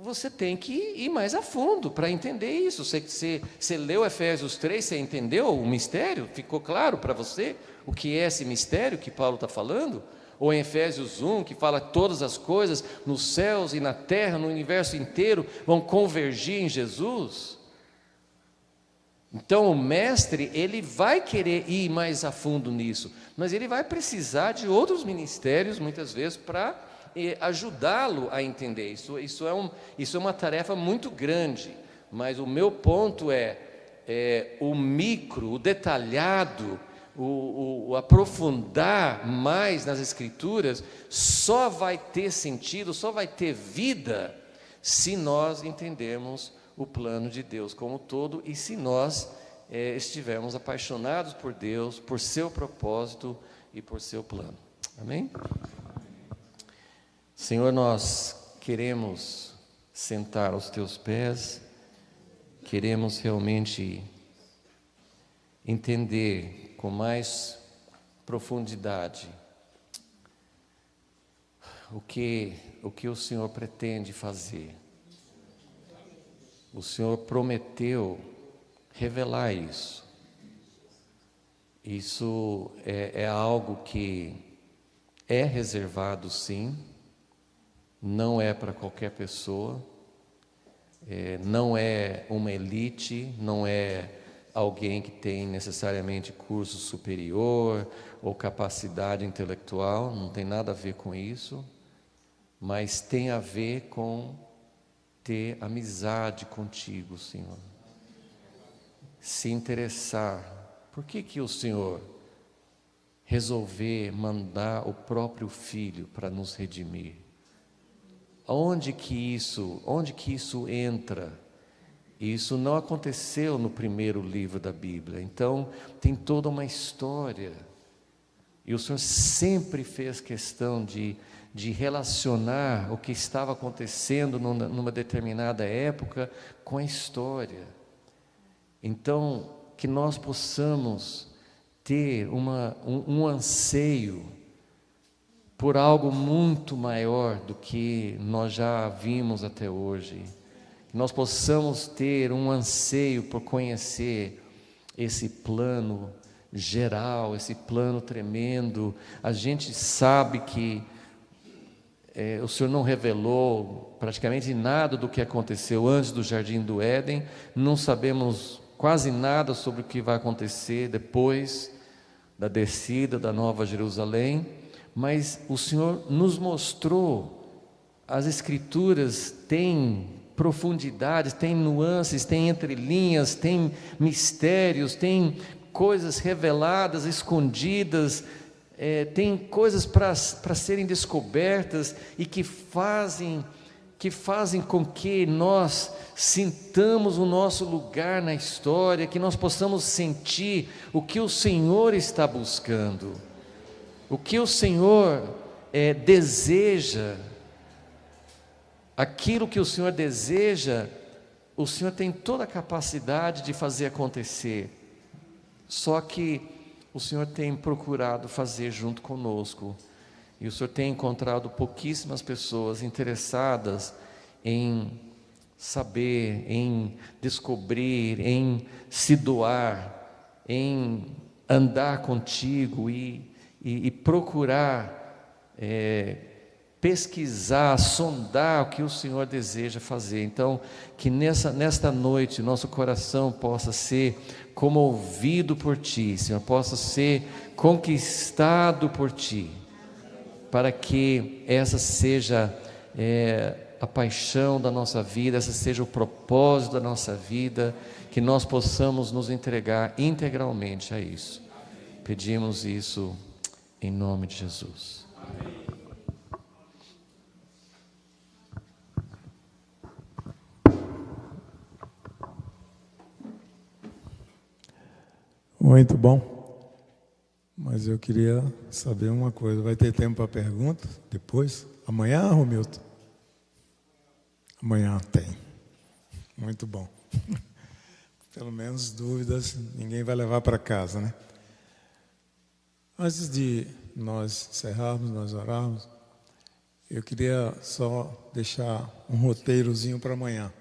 você tem que ir mais a fundo para entender isso. Você leu Efésios 3, você entendeu o mistério? Ficou claro para você o que é esse mistério que Paulo está falando? Ou em Efésios 1, que fala que todas as coisas nos céus e na terra, no universo inteiro, vão convergir em Jesus? Então o mestre, ele vai querer ir mais a fundo nisso, mas ele vai precisar de outros ministérios, muitas vezes, para ajudá-lo a entender. Isso é uma tarefa muito grande, mas o meu ponto o micro, o detalhado, o aprofundar mais nas Escrituras, só vai ter sentido, só vai ter vida, se nós entendermos o plano de Deus como um todo, e se nós estivermos apaixonados por Deus, por seu propósito e por seu plano. Amém? Senhor, nós queremos sentar aos teus pés, queremos realmente entender com mais profundidade o que o Senhor pretende fazer. O Senhor prometeu revelar isso. Isso é algo que é reservado, sim, não é para qualquer pessoa, não é uma elite, não é alguém que tem necessariamente curso superior ou capacidade intelectual, não tem nada a ver com isso, mas tem a ver com ter amizade contigo, Senhor. Se interessar. Por que o Senhor resolver mandar o próprio Filho para nos redimir? Onde que isso entra? Isso não aconteceu no primeiro livro da Bíblia. Então, tem toda uma história. E o Senhor sempre fez questão de relacionar o que estava acontecendo numa determinada época com a história. Então, que nós possamos ter um anseio por algo muito maior do que nós já vimos até hoje. Que nós possamos ter um anseio por conhecer esse plano geral, esse plano tremendo. A gente sabe que o Senhor não revelou praticamente nada do que aconteceu antes do Jardim do Éden. Não sabemos quase nada sobre o que vai acontecer depois da descida da Nova Jerusalém, mas o Senhor nos mostrou. As Escrituras têm profundidades, têm nuances, têm entrelinhas, têm mistérios, têm coisas reveladas, escondidas, tem coisas para serem descobertas e que fazem com que nós sintamos o nosso lugar na história, que nós possamos sentir o que o Senhor está buscando, o que o Senhor deseja. Aquilo que o Senhor deseja, o Senhor tem toda a capacidade de fazer acontecer, só que o Senhor tem procurado fazer junto conosco. E o Senhor tem encontrado pouquíssimas pessoas interessadas em saber, em descobrir, em se doar, em andar contigo e procurar pesquisar, sondar o que o Senhor deseja fazer. Então, que nesta noite nosso coração possa ser comovido por Ti, Senhor, possa ser conquistado por Ti, para que essa seja a paixão da nossa vida, essa seja o propósito da nossa vida, que nós possamos nos entregar integralmente a isso. Pedimos isso em nome de Jesus. Muito bom. Mas eu queria saber uma coisa. Vai ter tempo para pergunta depois? Amanhã, Romilton? Amanhã tem. Muito bom. Pelo menos dúvidas ninguém vai levar para casa, né? Antes de nós encerrarmos, nós orarmos, eu queria só deixar um roteirozinho para amanhã.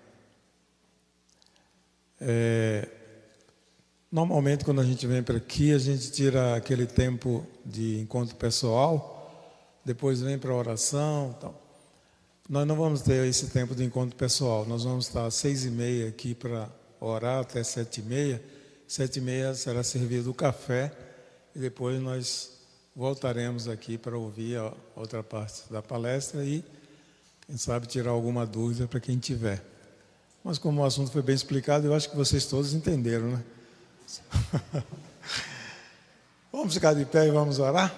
Normalmente, quando a gente vem para aqui, a gente tira aquele tempo de encontro pessoal, depois vem para a oração e tal. Nós não vamos ter esse tempo de encontro pessoal, nós vamos estar às 6h30 aqui para orar até 7h30. 7h30 será servido o café e depois nós voltaremos aqui para ouvir a outra parte da palestra e, quem sabe, tirar alguma dúvida para quem tiver. Mas como o assunto foi bem explicado, eu acho que vocês todos entenderam, né? Vamos ficar de pé e vamos orar?